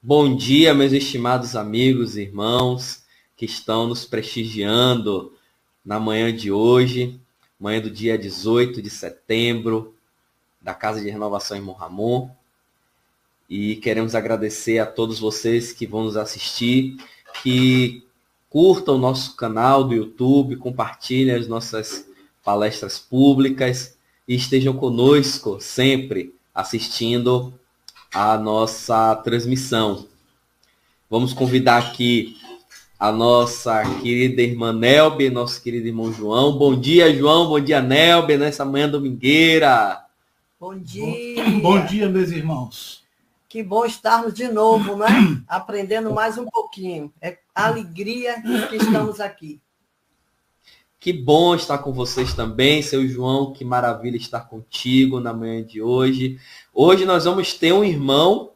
Bom dia, meus estimados amigos e irmãos que estão nos prestigiando na manhã de hoje, manhã do dia 18 de setembro, da Casa de Renovação Irmão Ramon. E queremos agradecer a todos vocês que vão nos assistir, que curtam o nosso canal do YouTube, compartilhem as nossas palestras públicas e estejam conosco sempre assistindo a nossa transmissão. Vamos convidar aqui a nossa querida irmã Nelbe, nosso querido irmão João. Bom dia, João. Bom dia, Nelbe, nessa manhã domingueira. Bom dia. Bom dia, meus irmãos. Que bom estarmos de novo, né? Aprendendo mais um pouquinho. É alegria que estamos aqui. Que bom estar com vocês também, seu João. Que maravilha estar contigo na manhã de hoje. Hoje nós vamos ter um irmão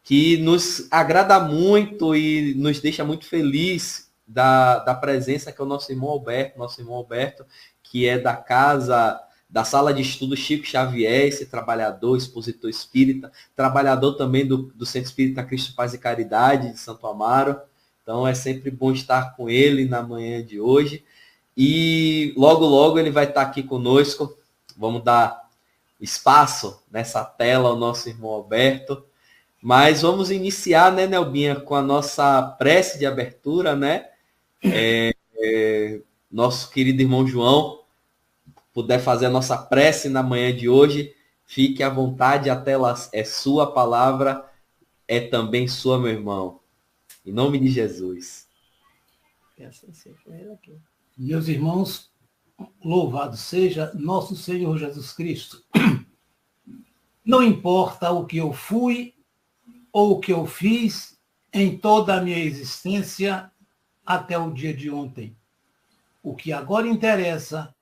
que nos agrada muito e nos deixa muito feliz da presença, que é o nosso irmão Alberto, que é da Sala de Estudo Chico Xavier, esse trabalhador, expositor espírita, trabalhador também do Centro Espírita Cristo Paz e Caridade de Santo Amaro. Então é sempre bom estar com ele na manhã de hoje. E logo, logo ele vai estar aqui conosco. Vamos dar espaço nessa tela ao nosso irmão Alberto. Mas vamos iniciar, né, Nelbinha, com a nossa prece de abertura, né? Nosso querido irmão João puder fazer a nossa prece na manhã de hoje, fique à vontade, a tela é sua, palavra é também sua, meu irmão. Em nome de Jesus. Meus irmãos, louvado seja nosso Senhor Jesus Cristo. Não importa o que eu fui ou o que eu fiz em toda a minha existência até o dia de ontem. O que agora interessa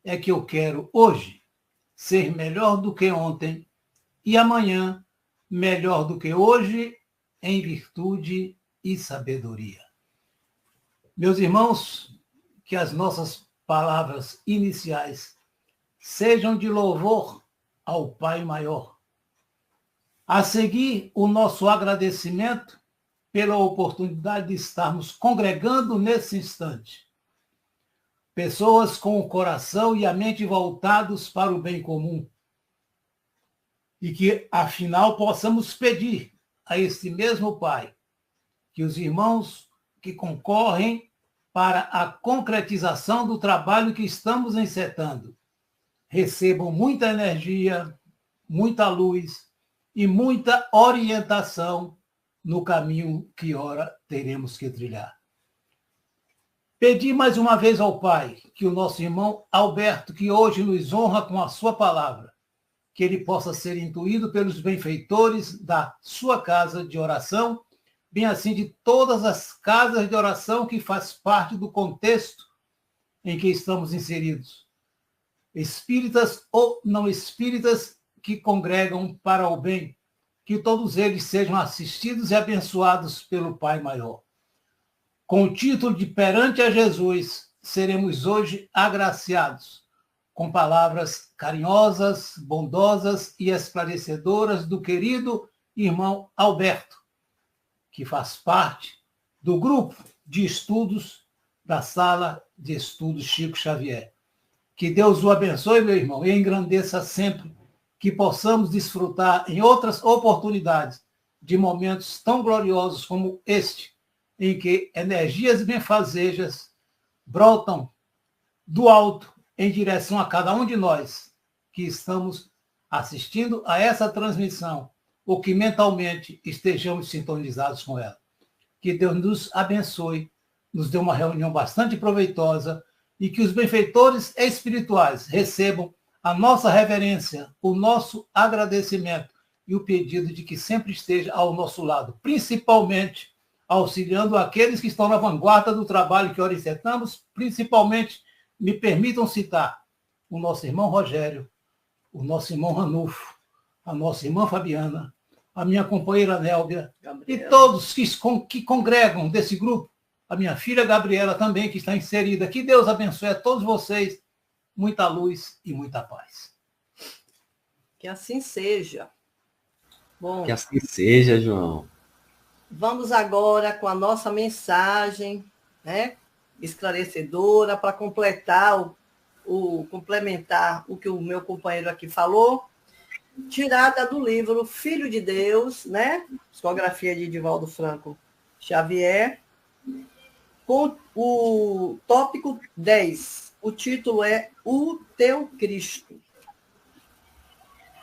é que eu quero hoje ser melhor do que ontem e amanhã melhor do que hoje em virtude e sabedoria. Meus irmãos, que as nossas palavras iniciais sejam de louvor ao Pai Maior. A seguir, o nosso agradecimento pela oportunidade de estarmos congregando nesse instante. Pessoas com o coração e a mente voltados para o bem comum. E que, afinal, possamos pedir a este mesmo Pai que os irmãos que concorrem para a concretização do trabalho que estamos encetando recebam muita energia, muita luz e muita orientação no caminho que ora teremos que trilhar. Pedi mais uma vez ao Pai que o nosso irmão Alberto, que hoje nos honra com a sua palavra, que ele possa ser intuído pelos benfeitores da sua casa de oração, bem assim de todas as casas de oração que faz parte do contexto em que estamos inseridos. Espíritas ou não espíritas que congregam para o bem, que todos eles sejam assistidos e abençoados pelo Pai Maior. Com o título de Perante a Jesus, seremos hoje agraciados com palavras carinhosas, bondosas e esclarecedoras do querido irmão Alberto, que faz parte do grupo de estudos da Sala de Estudos Chico Xavier. Que Deus o abençoe, meu irmão, e engrandeça sempre, que possamos desfrutar em outras oportunidades de momentos tão gloriosos como este, em que energias benfazejas brotam do alto em direção a cada um de nós que estamos assistindo a essa transmissão, ou que mentalmente estejamos sintonizados com ela. Que Deus nos abençoe, nos dê uma reunião bastante proveitosa e que os benfeitores espirituais recebam a nossa reverência, o nosso agradecimento e o pedido de que sempre esteja ao nosso lado, principalmente auxiliando aqueles que estão na vanguarda do trabalho que orientamos, principalmente, me permitam citar o nosso irmão Rogério, o nosso irmão Ranulfo, a nossa irmã Fabiana, a minha companheira Nélbia, Gabriela, e todos que congregam desse grupo, a minha filha Gabriela também, que está inserida. Que Deus abençoe a todos vocês, muita luz e muita paz. Que assim seja. Bom, que assim seja, João. Vamos agora com a nossa mensagem, né, esclarecedora, para complementar o que o meu companheiro aqui falou, tirada do livro Filho de Deus, né, psicografia de Divaldo Franco Xavier, com o tópico 10. O título é O Teu Cristo.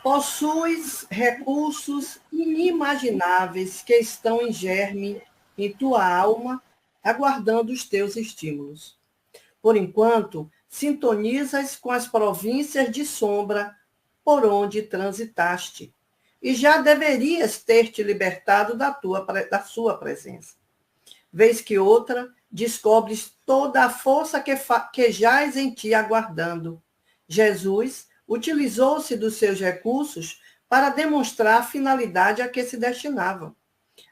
Possuis recursos inimagináveis que estão em germe em tua alma, aguardando os teus estímulos. Por enquanto, sintonizas com as províncias de sombra por onde transitaste, e já deverias ter te libertado da sua presença. Vez que outra, descobres toda a força que jaz em ti aguardando. Jesus utilizou-se dos seus recursos para demonstrar a finalidade a que se destinava.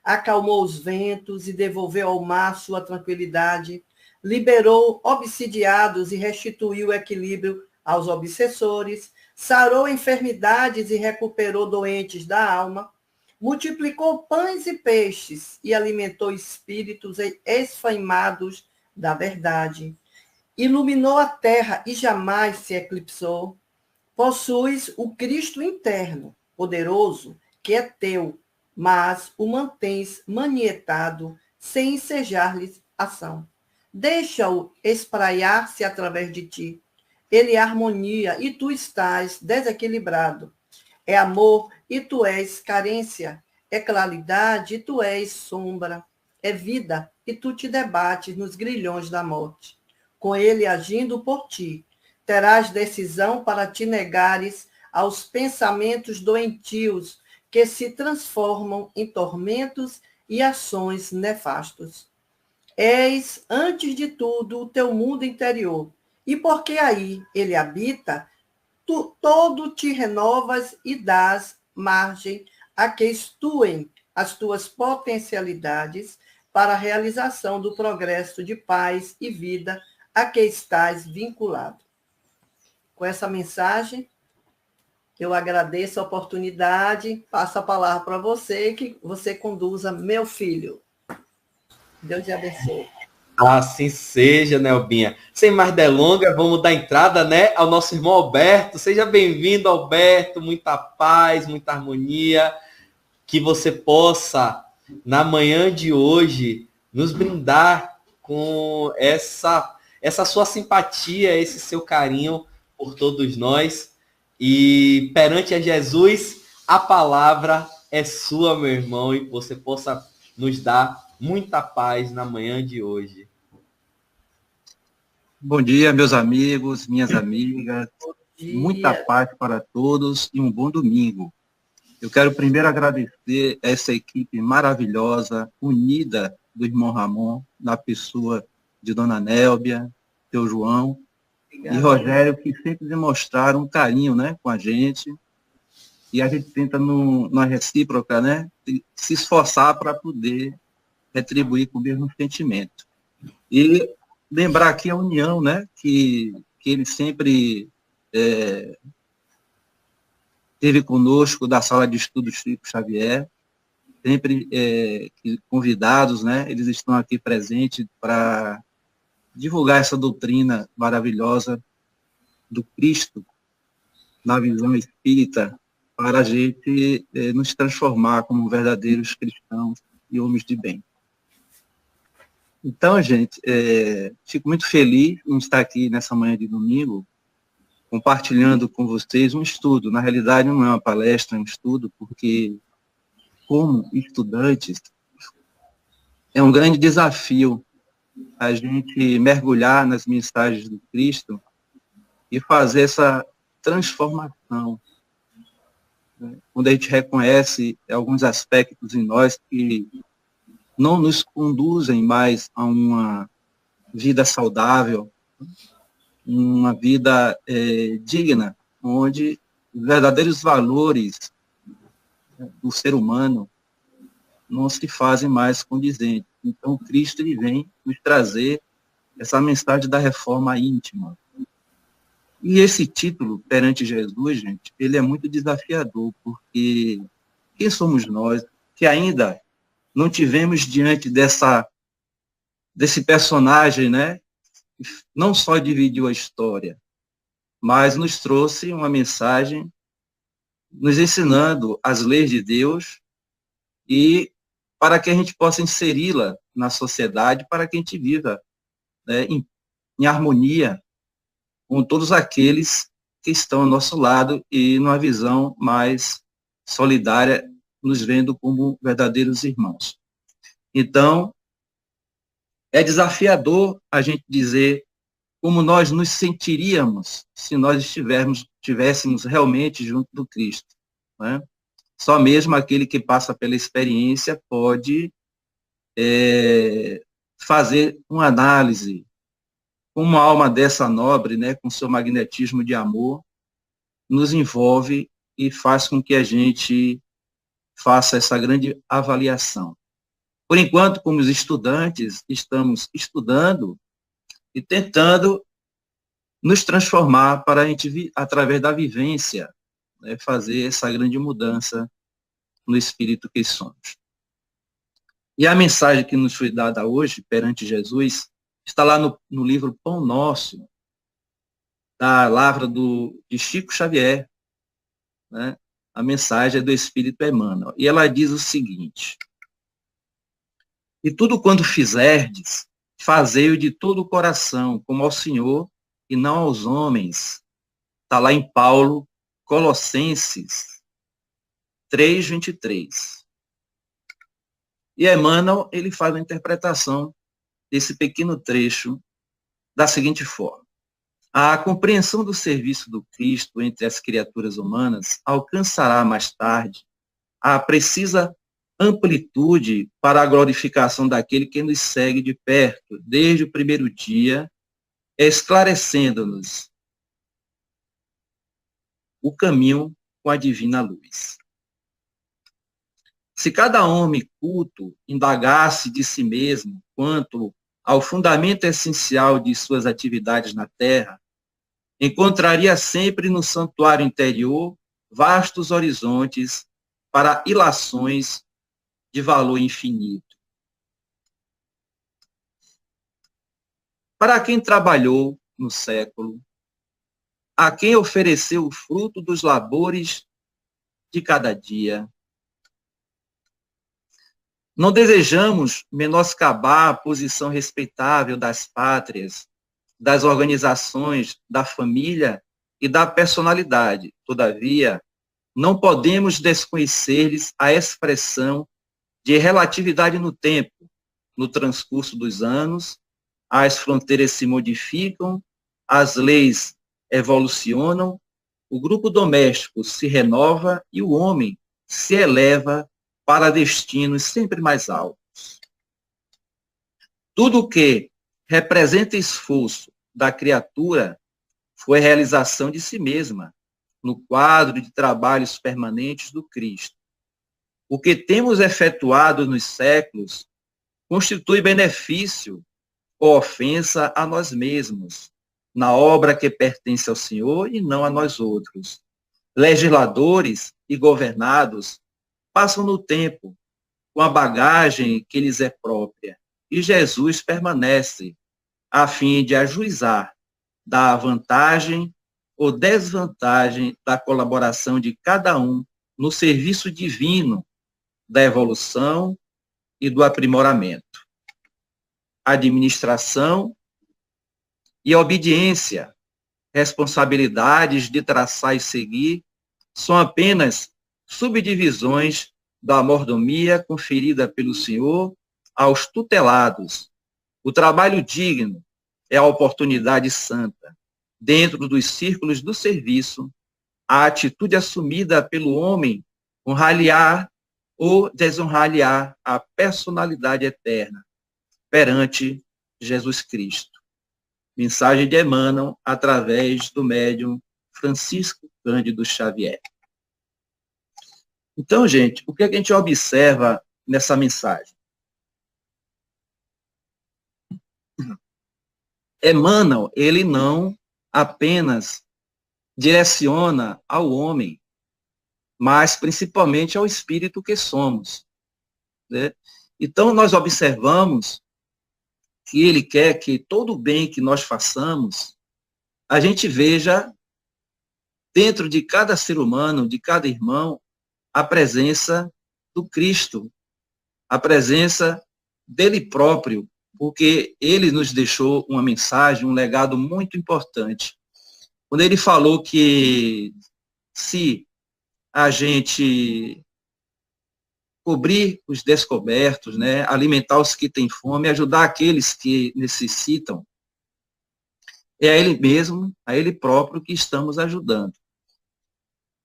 Acalmou os ventos e devolveu ao mar sua tranquilidade, liberou obsidiados e restituiu o equilíbrio aos obsessores, sarou enfermidades e recuperou doentes da alma, multiplicou pães e peixes e alimentou espíritos esfaimados da verdade, iluminou a terra e jamais se eclipsou. Possuis o Cristo interno, poderoso, que é teu, mas o mantens manietado, sem ensejar-lhe ação. Deixa-o espraiar-se através de ti. Ele é harmonia e tu estás desequilibrado. É amor e tu és carência. É claridade e tu és sombra. É vida e tu te debates nos grilhões da morte. Com ele agindo por ti, terás decisão para te negares aos pensamentos doentios que se transformam em tormentos e ações nefastos. És, antes de tudo, o teu mundo interior, e porque aí ele habita, tu todo te renovas e dás margem a que estuem as tuas potencialidades para a realização do progresso de paz e vida a que estás vinculado. Com essa mensagem, eu agradeço a oportunidade, passo a palavra para você, que você conduza meu filho. Deus te abençoe. Assim seja, Nelbinha. Sem mais delongas, vamos dar entrada, né, ao nosso irmão Alberto. Seja bem-vindo, Alberto. Muita paz, muita harmonia. Que você possa, na manhã de hoje, nos brindar com essa sua simpatia, esse seu carinho por todos nós. E perante a Jesus, a palavra é sua, meu irmão, e que você possa nos dar muita paz na manhã de hoje. Bom dia, meus amigos, minhas amigas. Muita paz para todos e um bom domingo. Eu quero primeiro agradecer essa equipe maravilhosa, unida do irmão Ramon, na pessoa de Dona Nélbia, seu João, obrigado, e Rogério, que sempre demonstraram um carinho, né, com a gente. E a gente tenta, numa recíproca, né, se esforçar para poder retribuir com o mesmo sentimento. E lembrar aqui a união, né, que ele sempre esteve conosco da sala de estudos Chico Xavier, sempre convidados, né, eles estão aqui presentes para divulgar essa doutrina maravilhosa do Cristo na visão espírita, para a gente nos transformar como verdadeiros cristãos e homens de bem. Então, gente, fico muito feliz em estar aqui nessa manhã de domingo, compartilhando com vocês um estudo. Na realidade, não é uma palestra, é um estudo, porque, como estudantes, é um grande desafio a gente mergulhar nas mensagens do Cristo e fazer essa transformação. Quando a gente reconhece alguns aspectos em nós que não nos conduzem mais a uma vida saudável, uma vida digna, onde os verdadeiros valores do ser humano não se fazem mais condizentes. Então, Cristo ele vem nos trazer essa mensagem da reforma íntima. E esse título, perante Jesus, gente, ele é muito desafiador, porque quem somos nós que ainda não tivemos diante desse personagem, né? Não só dividiu a história, mas nos trouxe uma mensagem nos ensinando as leis de Deus e para que a gente possa inseri-la na sociedade, para que a gente viva, né, em harmonia com todos aqueles que estão ao nosso lado e numa visão mais solidária, nos vendo como verdadeiros irmãos. Então, é desafiador a gente dizer como nós nos sentiríamos se nós estivéssemos realmente junto do Cristo, né? Só mesmo aquele que passa pela experiência pode fazer uma análise, como uma alma dessa nobre, né, com seu magnetismo de amor, nos envolve e faz com que a gente faça essa grande avaliação. Por enquanto, como os estudantes, estamos estudando e tentando nos transformar para a gente, através da vivência, né, fazer essa grande mudança no espírito que somos. E a mensagem que nos foi dada hoje, perante Jesus, está lá no livro Pão Nosso, da lavra de Chico Xavier, né? A mensagem é do Espírito Emmanuel. E ela diz o seguinte: e tudo quanto fizerdes, fazei-o de todo o coração, como ao Senhor e não aos homens. Está lá em Paulo, Colossenses 3:23. E Emmanuel, ele faz a interpretação desse pequeno trecho da seguinte forma: a compreensão do serviço do Cristo entre as criaturas humanas alcançará mais tarde a precisa amplitude para a glorificação daquele que nos segue de perto desde o primeiro dia, esclarecendo-nos o caminho com a divina luz. Se cada homem culto indagasse de si mesmo quanto ao fundamento essencial de suas atividades na Terra, encontraria sempre no santuário interior vastos horizontes para ilações de valor infinito. Para quem trabalhou no século, a quem ofereceu o fruto dos labores de cada dia, não desejamos menoscabar a posição respeitável das pátrias, das organizações, da família e da personalidade. Todavia, não podemos desconhecer-lhes a expressão de relatividade no tempo. No transcurso dos anos, as fronteiras se modificam, as leis evolucionam, o grupo doméstico se renova e o homem se eleva para destinos sempre mais altos. Tudo que representa esforço da criatura foi realização de si mesma, no quadro de trabalhos permanentes do Cristo. O que temos efetuado nos séculos constitui benefício ou ofensa a nós mesmos, na obra que pertence ao Senhor e não a nós outros. Legisladores e governados passam no tempo com a bagagem que lhes é própria, e Jesus permanece a fim de ajuizar da vantagem ou desvantagem da colaboração de cada um no serviço divino da evolução e do aprimoramento. Administração e obediência, responsabilidades de traçar e seguir, são apenas subdivisões da mordomia conferida pelo Senhor aos tutelados. O trabalho digno é a oportunidade santa. Dentro dos círculos do serviço, a atitude assumida pelo homem honrar ou desonrar a personalidade eterna perante Jesus Cristo. Mensagem de Emmanuel através do médium Francisco Cândido Xavier. Então, gente, o que a gente observa nessa mensagem? Emmanuel, ele não apenas direciona ao homem, mas principalmente ao espírito que somos, né? Então, nós observamos que ele quer que todo o bem que nós façamos, a gente veja dentro de cada ser humano, de cada irmão, a presença do Cristo, a presença dele próprio, porque ele nos deixou uma mensagem, um legado muito importante. Quando ele falou que se a gente cobrir os descobertos, né, alimentar os que têm fome, ajudar aqueles que necessitam, é a ele mesmo, a ele próprio que estamos ajudando.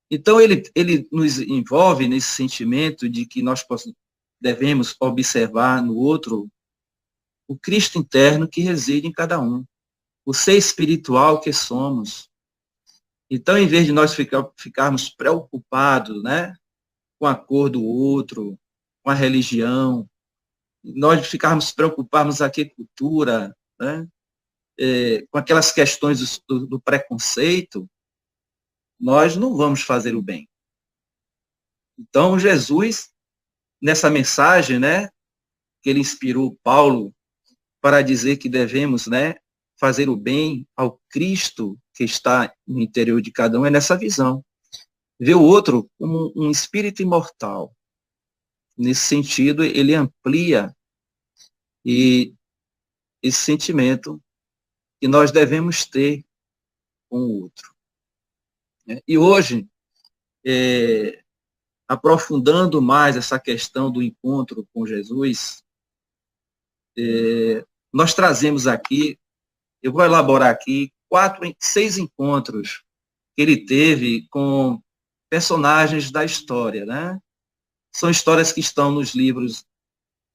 Então, ele nos envolve nesse sentimento de que nós devemos observar no outro o Cristo interno que reside em cada um, o ser espiritual que somos. Então, em vez de nós ficarmos preocupados, né, com a cor do outro, com a religião, nós ficarmos preocupados com a cultura, né, com aquelas questões do preconceito, nós não vamos fazer o bem. Então, Jesus, nessa mensagem, né, que ele inspirou Paulo para dizer que devemos, né, fazer o bem ao Cristo que está no interior de cada um, é nessa visão. Ver o outro como um espírito imortal. Nesse sentido, ele amplia esse sentimento que nós devemos ter com o outro. E hoje, aprofundando mais essa questão do encontro com Jesus, nós trazemos aqui, eu vou elaborar aqui 6 encontros que ele teve com personagens da história, né? São histórias que estão nos livros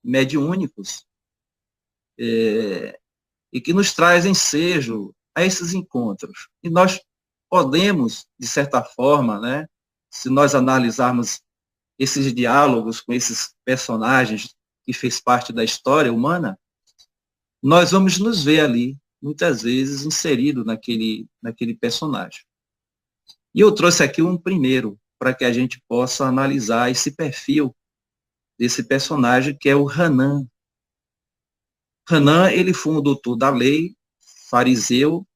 mediúnicos e que nos trazem ensejo a esses encontros. E nós podemos, de certa forma, né, se nós analisarmos esses diálogos com esses personagens que fez parte da história humana, nós vamos nos ver ali, muitas vezes, inserido naquele personagem. E eu trouxe aqui um primeiro, para que a gente possa analisar esse perfil desse personagem, que é o Hanan. Hanan, ele foi um doutor da lei, fariseu,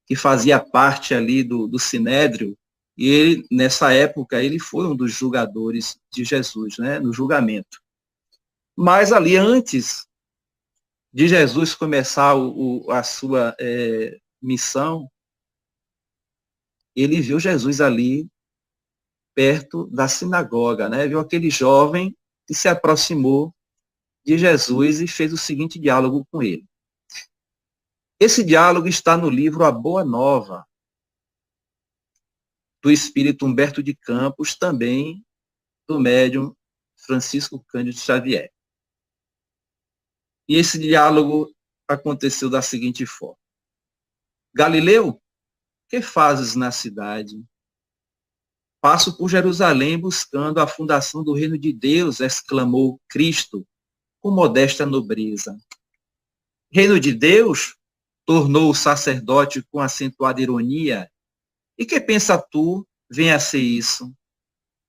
que fazia parte ali do Sinédrio, e ele, nessa época, ele foi um dos julgadores de Jesus, né, no julgamento. Mas ali, antes de Jesus começar a sua missão, ele viu Jesus ali perto da sinagoga, né? Viu aquele jovem que se aproximou de Jesus e fez o seguinte diálogo com ele. Esse diálogo está no livro A Boa Nova, do espírito Humberto de Campos, também do médium Francisco Cândido Xavier. E esse diálogo aconteceu da seguinte forma. Galileu, que fazes na cidade? Passo por Jerusalém buscando a fundação do reino de Deus, exclamou Cristo, com modesta nobreza. Reino de Deus? Tornou o sacerdote com acentuada ironia. E que pensa tu, venha a ser isso?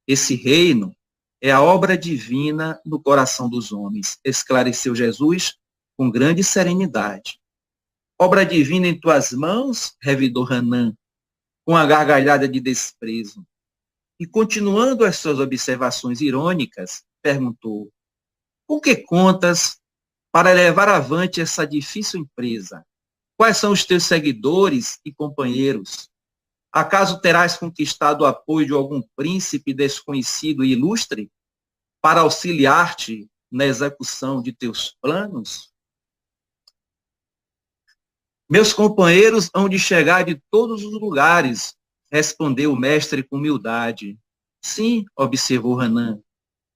Esse reino é a obra divina no coração dos homens, esclareceu Jesus com grande serenidade. Obra divina em tuas mãos, revidou Hanan, com a gargalhada de desprezo. E continuando as suas observações irônicas, perguntou, com que contas para levar avante essa difícil empresa? Quais são os teus seguidores e companheiros? Acaso terás conquistado o apoio de algum príncipe desconhecido e ilustre para auxiliar-te na execução de teus planos? Meus companheiros hão de chegar de todos os lugares, respondeu o mestre com humildade. Sim, observou Hanan,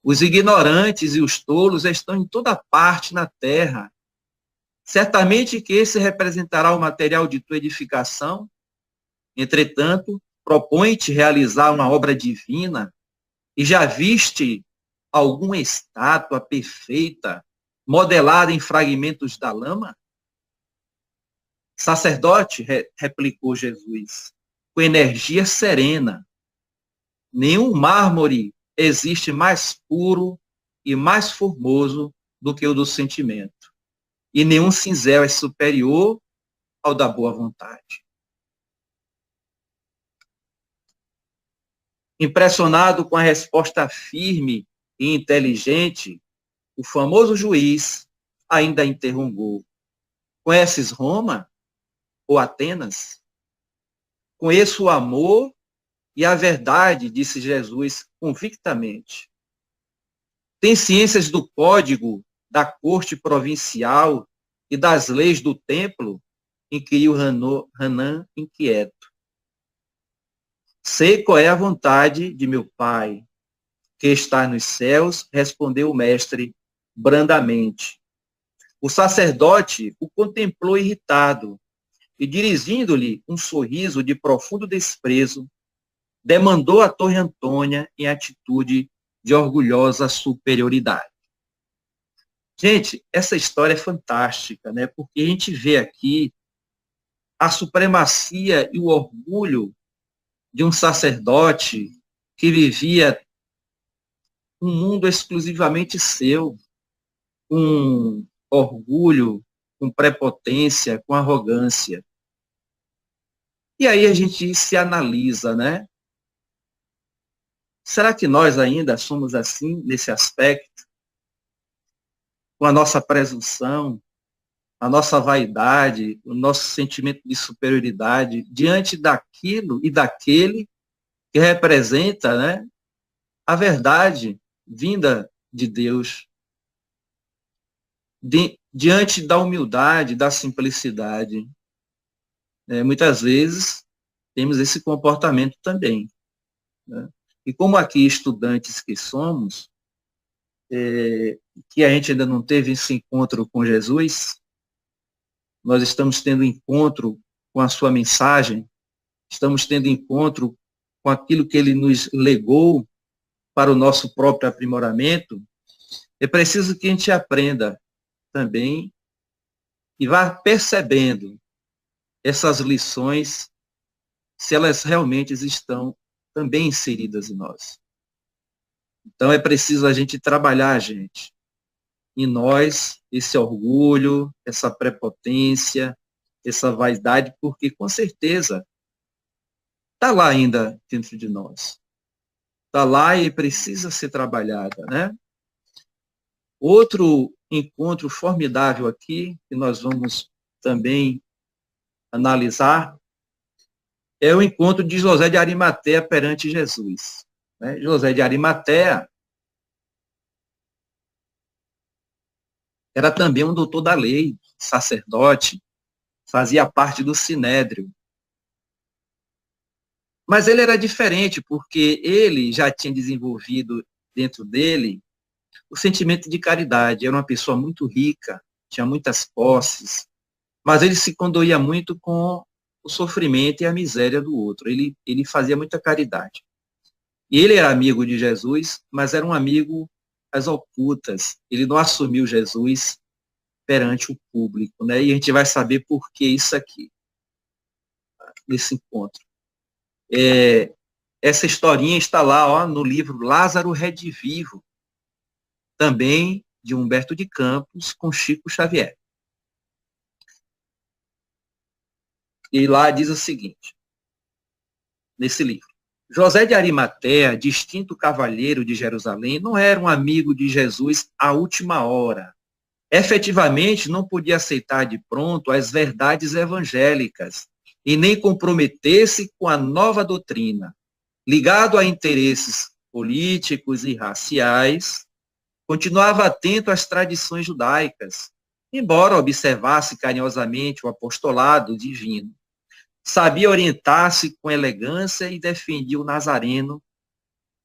os ignorantes e os tolos estão em toda parte na terra. Certamente que esse representará o material de tua edificação. Entretanto, propõe-te realizar uma obra divina e já viste alguma estátua perfeita, modelada em fragmentos da lama? Sacerdote, replicou Jesus, com energia serena, nenhum mármore existe mais puro e mais formoso do que o do sentimento. E nenhum cinzel é superior ao da boa vontade. Impressionado com a resposta firme e inteligente, o famoso juiz ainda interrogou: conheces Roma ou Atenas? Conheço o amor e a verdade, disse Jesus convictamente. Tem ciências do código da corte provincial e das leis do templo? Inquiriu Hanã inquieto. Sei qual é a vontade de meu Pai, que está nos céus, respondeu o mestre brandamente. O sacerdote o contemplou irritado e, dirigindo-lhe um sorriso de profundo desprezo, demandou a Torre Antônia em atitude de orgulhosa superioridade. Gente, essa história é fantástica, né? Porque a gente vê aqui a supremacia e o orgulho de um sacerdote que vivia um mundo exclusivamente seu, com orgulho, com prepotência, com arrogância. E aí a gente se analisa, né? Será que nós ainda somos assim, nesse aspecto? Com a nossa presunção, a nossa vaidade, o nosso sentimento de superioridade diante daquilo e daquele que representa, né, a verdade vinda de Deus, diante da humildade, da simplicidade. Muitas vezes temos esse comportamento também, né? E como aqui estudantes que somos, que a gente ainda não teve esse encontro com Jesus, nós estamos tendo encontro com a sua mensagem, estamos tendo encontro com aquilo que ele nos legou para o nosso próprio aprimoramento. É preciso que a gente aprenda também e vá percebendo essas lições, se elas realmente estão também inseridas em nós. Então é preciso a gente trabalhar, gente, em nós, esse orgulho, essa prepotência, essa vaidade, porque com certeza está lá ainda dentro de nós. Está lá e precisa ser trabalhada, né? Outro encontro formidável aqui, que nós vamos também analisar, é o encontro de José de Arimateia perante Jesus. José de Arimateia era também um doutor da lei, sacerdote, fazia parte do Sinédrio. Mas ele era diferente, porque ele já tinha desenvolvido dentro dele o sentimento de caridade. Era uma pessoa muito rica, tinha muitas posses, mas ele se condoía muito com o sofrimento e a miséria do outro. Ele fazia muita caridade. E ele era amigo de Jesus, mas era um amigo às ocultas. Ele não assumiu Jesus perante o público, né? E a gente vai saber por que isso aqui, nesse encontro. Essa historinha está lá, no livro Lázaro Redivivo, também de Humberto de Campos, com Chico Xavier. E lá diz o seguinte, nesse livro: José de Arimateia, distinto cavalheiro de Jerusalém, não era um amigo de Jesus à última hora. Efetivamente, não podia aceitar de pronto as verdades evangélicas e nem comprometer-se com a nova doutrina. Ligado a interesses políticos e raciais, continuava atento às tradições judaicas, embora observasse carinhosamente o apostolado divino. Sabia orientar-se com elegância e defendia o Nazareno,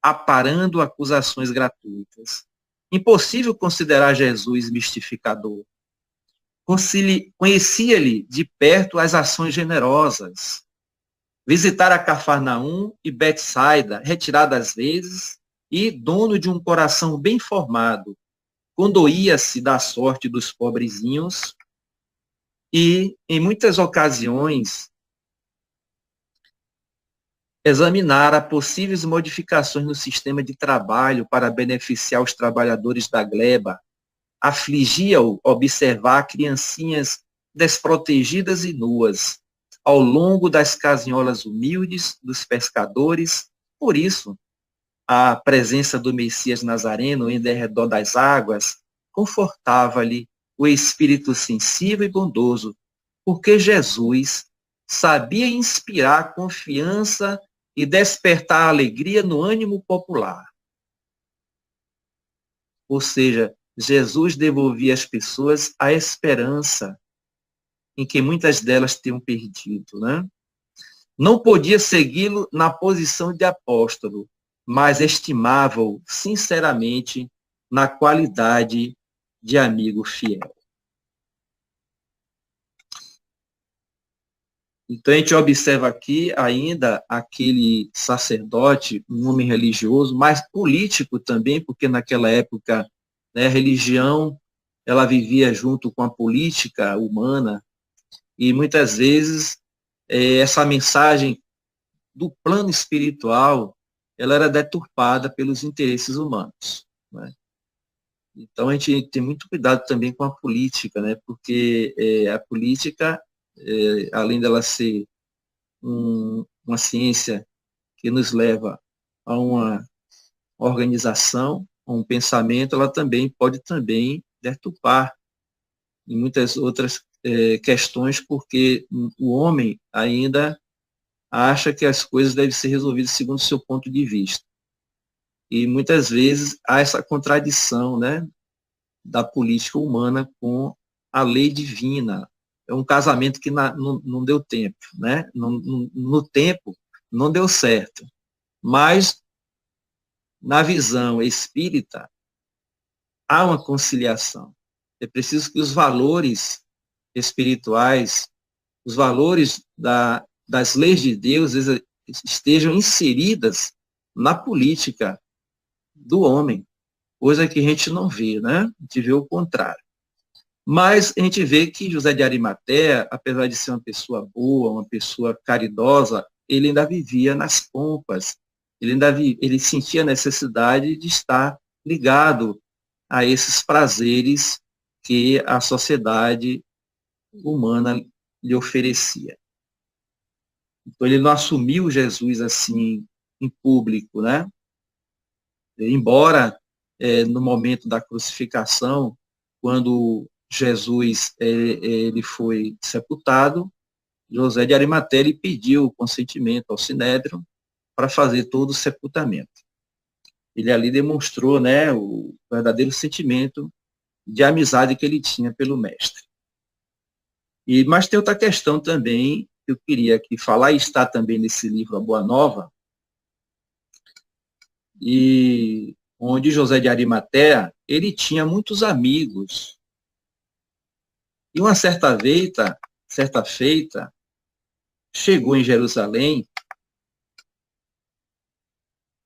aparando acusações gratuitas. Impossível considerar Jesus mistificador. Conhecia-lhe de perto as ações generosas. Visitara Cafarnaum e Betsaida, retirado às vezes, e dono de um coração bem formado, condoía-se da sorte dos pobrezinhos e, em muitas ocasiões, examinara possíveis modificações no sistema de trabalho para beneficiar os trabalhadores da gleba. Afligia-o observar criancinhas desprotegidas e nuas ao longo das casinholas humildes dos pescadores. Por isso, a presença do Messias Nazareno em derredor das águas confortava-lhe o espírito sensível e bondoso, porque Jesus sabia inspirar confiança e despertar alegria no ânimo popular. Ou seja, Jesus devolvia às pessoas a esperança em que muitas delas tinham perdido, né? Não podia segui-lo na posição de apóstolo, mas estimava-o sinceramente na qualidade de amigo fiel. Então a gente observa aqui ainda aquele sacerdote, um homem religioso, mas político também, porque naquela época, né, a religião ela vivia junto com a política humana, e muitas vezes essa mensagem do plano espiritual ela era deturpada pelos interesses humanos, né? Então a gente tem muito cuidado também com a política, né? Porque a política, além dela ser uma ciência que nos leva a uma organização, a um pensamento, ela também pode também deturpar em muitas outras questões, porque o homem ainda acha que as coisas devem ser resolvidas segundo o seu ponto de vista. E muitas vezes há essa contradição, né, da política humana com a lei divina. É um casamento que não deu tempo, né? No tempo não deu certo. Mas, na visão espírita, há uma conciliação. É preciso que os valores espirituais, os valores das leis de Deus estejam inseridas na política do homem, coisa que a gente não vê, né? A gente vê o contrário. Mas a gente vê que José de Arimateia, apesar de ser uma pessoa boa, uma pessoa caridosa, ele ainda vivia nas pompas, ele sentia a necessidade de estar ligado a esses prazeres que a sociedade humana lhe oferecia. Então ele não assumiu Jesus assim em público, né? Embora no momento da crucificação, quando Jesus ele foi sepultado, José de Arimateia ele pediu o consentimento ao Sinédrio para fazer todo o sepultamento. Ele ali demonstrou, né, o verdadeiro sentimento de amizade que ele tinha pelo mestre. Mas tem outra questão também que eu queria aqui falar, e está também nesse livro A Boa Nova, e onde José de Arimateia, ele tinha muitos amigos. E uma certa feita, chegou em Jerusalém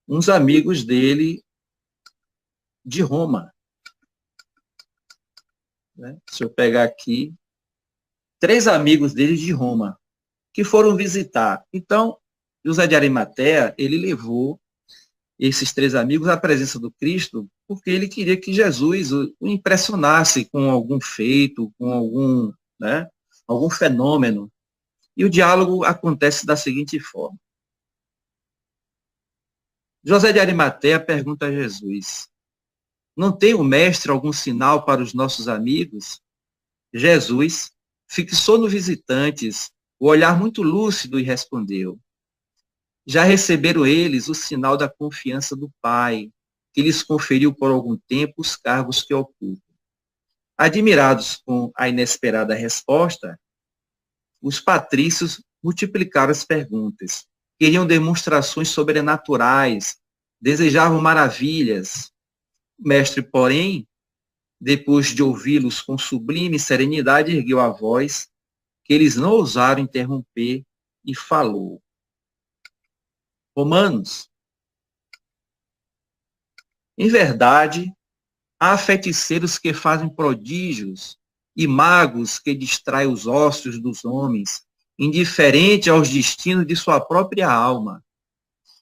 uns amigos dele de Roma. Né? Se eu pegar aqui, 3 amigos dele de Roma, que foram visitar. Então, José de Arimateia, ele levou esses 3 amigos à presença do Cristo, porque ele queria que Jesus o impressionasse com algum feito, com algum fenômeno. E o diálogo acontece da seguinte forma. José de Arimateia pergunta a Jesus: não tem o mestre algum sinal para os nossos amigos? Jesus fixou no visitantes o olhar muito lúcido e respondeu: já receberam eles o sinal da confiança do Pai, que lhes conferiu por algum tempo os cargos que ocupam. Admirados com a inesperada resposta, os patrícios multiplicaram as perguntas. Queriam demonstrações sobrenaturais, desejavam maravilhas. O mestre, porém, depois de ouvi-los com sublime serenidade, ergueu a voz, que eles não ousaram interromper, e falou: Romanos, em verdade, há feiticeiros que fazem prodígios e magos que distraem os ossos dos homens, indiferente aos destinos de sua própria alma.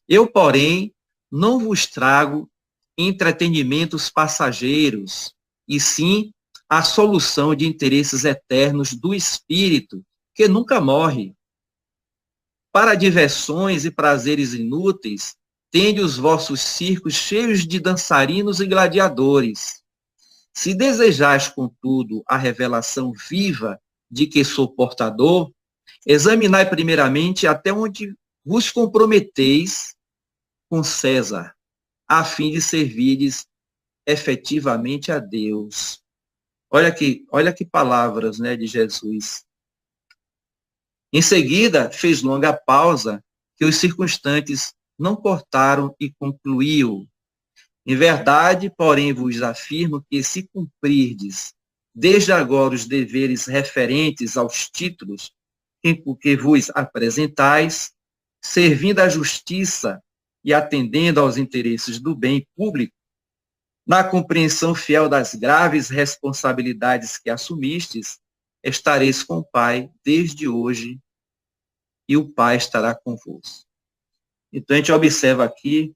Eu, porém, não vos trago entretenimentos passageiros, e sim a solução de interesses eternos do Espírito, que nunca morre. Para diversões e prazeres inúteis, tende os vossos circos cheios de dançarinos e gladiadores. Se desejais, contudo, a revelação viva de que sou portador, examinai primeiramente até onde vos comprometeis com César, a fim de servirdes efetivamente a Deus. Olha que palavras, né, de Jesus. Em seguida, fez longa pausa, que os circunstantes não cortaram e concluiu. Em verdade, porém, vos afirmo que se cumprirdes desde agora os deveres referentes aos títulos em que vos apresentais, servindo à justiça e atendendo aos interesses do bem público, na compreensão fiel das graves responsabilidades que assumistes, estareis com o Pai desde hoje, e o Pai estará convosco. Então, a gente observa aqui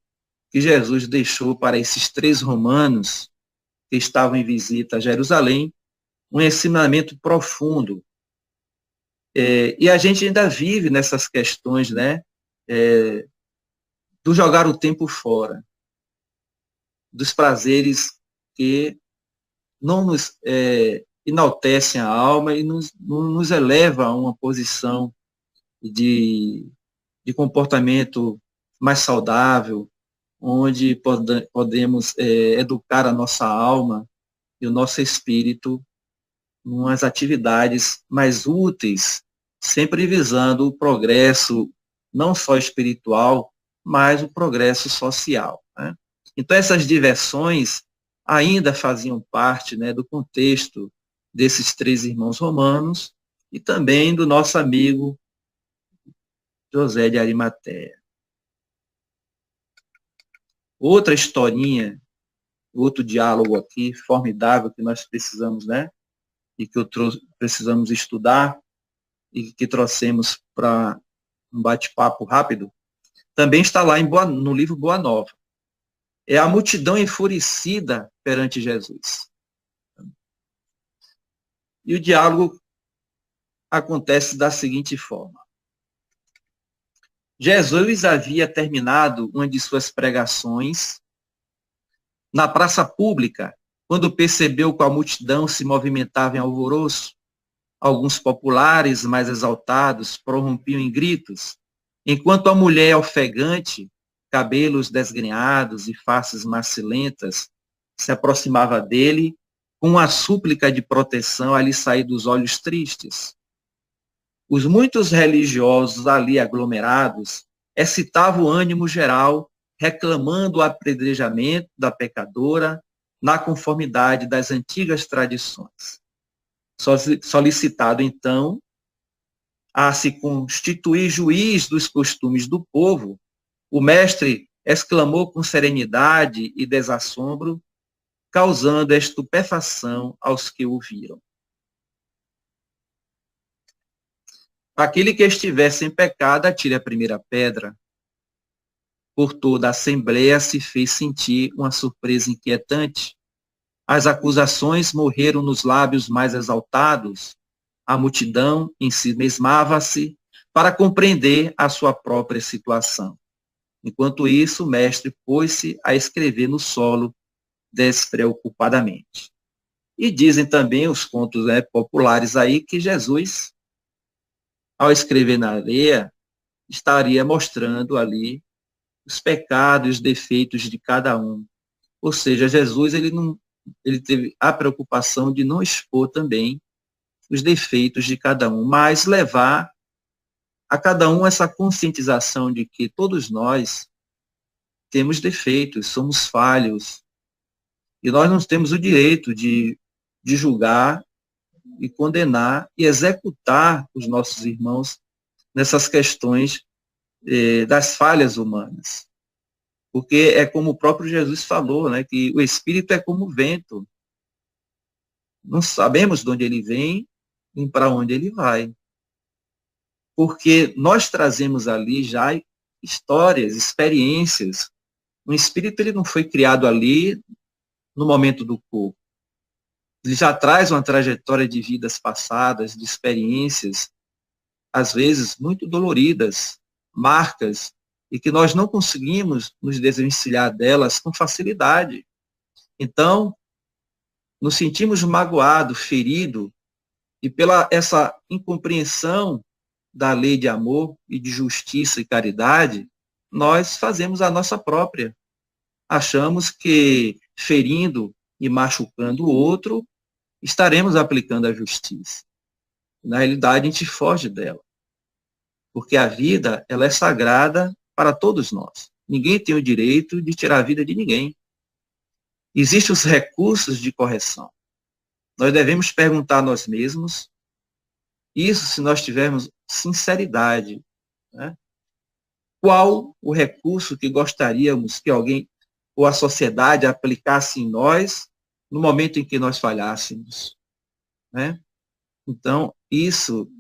que Jesus deixou para esses 3 romanos que estavam em visita a Jerusalém um ensinamento profundo. E a gente ainda vive nessas questões, né, do jogar o tempo fora, dos prazeres que não nos enaltecem a alma e nos eleva a uma posição de comportamento mais saudável, onde podemos educar a nossa alma e o nosso espírito em umas atividades mais úteis, sempre visando o progresso, não só espiritual, mas o progresso social, né? Então, essas diversões ainda faziam parte, né, do contexto desses 3 irmãos romanos e também do nosso amigo José de Arimateia. Outra historinha, outro diálogo aqui, formidável, que nós precisamos, né, e que precisamos estudar, e que trouxemos para um bate-papo rápido, também está lá no livro Boa Nova. É a multidão enfurecida perante Jesus. E o diálogo acontece da seguinte forma. Jesus havia terminado uma de suas pregações na praça pública, quando percebeu que a multidão se movimentava em alvoroço. Alguns populares mais exaltados prorrompiam em gritos, enquanto a mulher ofegante, cabelos desgrenhados e faces macilentas, se aproximava dele com uma súplica de proteção a lhe sair dos olhos tristes. Os muitos religiosos ali aglomerados excitavam o ânimo geral, reclamando o apedrejamento da pecadora na conformidade das antigas tradições. Solicitado, então, a se constituir juiz dos costumes do povo, o mestre exclamou com serenidade e desassombro, causando estupefação aos que ouviram. Aquele que estivesse em pecado, atire a primeira pedra. Por toda a assembleia se fez sentir uma surpresa inquietante. As acusações morreram nos lábios mais exaltados. A multidão ensimesmava-se para compreender a sua própria situação. Enquanto isso, o mestre pôs-se a escrever no solo despreocupadamente. E dizem também os contos, né, populares aí que Jesus, ao escrever na areia, estaria mostrando ali os pecados e os defeitos de cada um. Ou seja, Jesus ele teve a preocupação de não expor também os defeitos de cada um, mas levar a cada um essa conscientização de que todos nós temos defeitos, somos falhos, e nós não temos o direito de julgar e condenar e executar os nossos irmãos nessas questões das falhas humanas. Porque é como o próprio Jesus falou, né, que o Espírito é como o vento. Não sabemos de onde ele vem nem para onde ele vai. Porque nós trazemos ali já histórias, experiências. O espírito ele não foi criado ali no momento do corpo. Ele já traz uma trajetória de vidas passadas, de experiências, às vezes muito doloridas, marcas, e que nós não conseguimos nos desvencilhar delas com facilidade. Então, nos sentimos magoados, feridos, e pela essa incompreensão da lei de amor e de justiça e caridade, nós fazemos a nossa própria. Achamos que ferindo e machucando o outro, estaremos aplicando a justiça. Na realidade, a gente foge dela. Porque a vida, ela é sagrada para todos nós. Ninguém tem o direito de tirar a vida de ninguém. Existem os recursos de correção. Nós devemos perguntar a nós mesmos, isso se nós tivermos sinceridade, né? Qual o recurso que gostaríamos que alguém ou a sociedade aplicasse em nós no momento em que nós falhássemos, né? Então,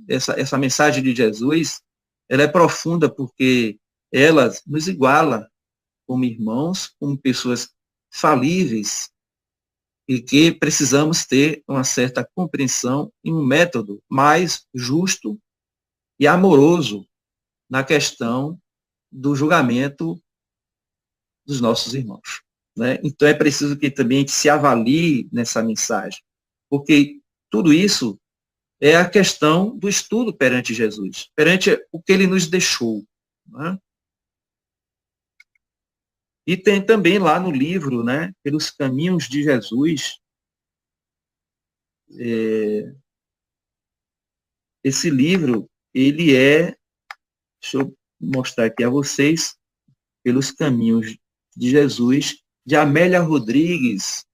essa mensagem de Jesus, ela é profunda porque ela nos iguala como irmãos, como pessoas falíveis, e que precisamos ter uma certa compreensão e um método mais justo e amoroso na questão do julgamento dos nossos irmãos, né? Então é preciso que também a gente se avalie nessa mensagem, porque tudo isso é a questão do estudo perante Jesus, perante o que ele nos deixou, né? E tem também lá no livro, né, Pelos Caminhos de Jesus, esse livro, ele deixa eu mostrar aqui a vocês, Pelos Caminhos de Jesus, de Amélia Rodrigues,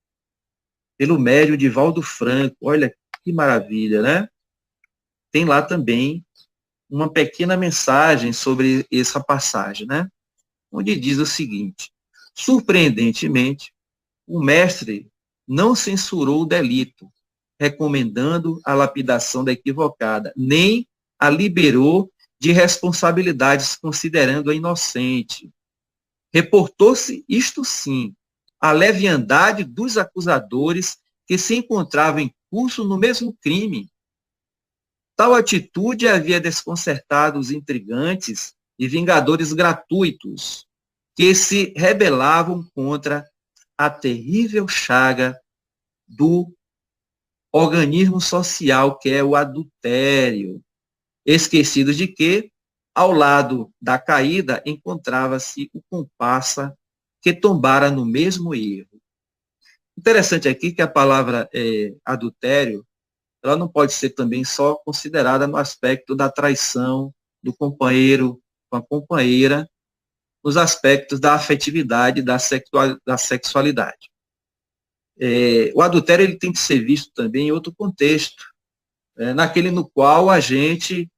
pelo médium de Valdo Franco. Olha que maravilha, né? Tem lá também uma pequena mensagem sobre essa passagem, né? Onde diz o seguinte: surpreendentemente, o mestre não censurou o delito, recomendando a lapidação da equivocada, nem a liberou de responsabilidades considerando-a inocente. Reportou-se, isto sim, a leviandade dos acusadores que se encontravam em curso no mesmo crime. Tal atitude havia desconcertado os intrigantes e vingadores gratuitos, que se rebelavam contra a terrível chaga do organismo social, que é o adultério, esquecidos de que, ao lado da caída, encontrava-se o comparsa que tombara no mesmo erro. Interessante aqui que a palavra adultério, ela não pode ser também só considerada no aspecto da traição do companheiro com a companheira, nos aspectos da afetividade, da sexualidade. O adultério ele tem que ser visto também em outro contexto, naquele no qual a gente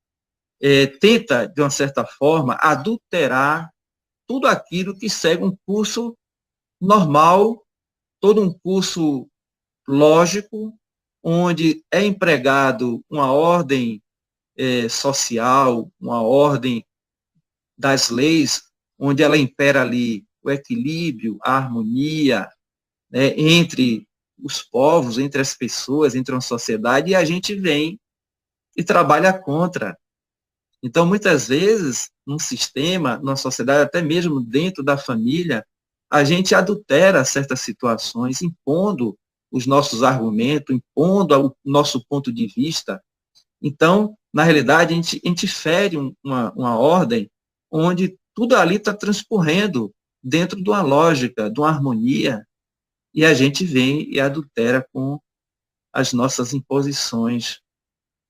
tenta, de uma certa forma, adulterar tudo aquilo que segue um curso normal, todo um curso lógico, onde é empregado uma ordem social, uma ordem das leis, onde ela impera ali o equilíbrio, a harmonia, né, entre os povos, entre as pessoas, entre uma sociedade, e a gente vem e trabalha contra. Então, muitas vezes, num sistema, numa sociedade, até mesmo dentro da família, a gente adultera certas situações, impondo os nossos argumentos, impondo o nosso ponto de vista. Então, na realidade, a gente fere uma ordem onde tudo ali está transcorrendo dentro de uma lógica, de uma harmonia, e a gente vem e adultera com as nossas imposições,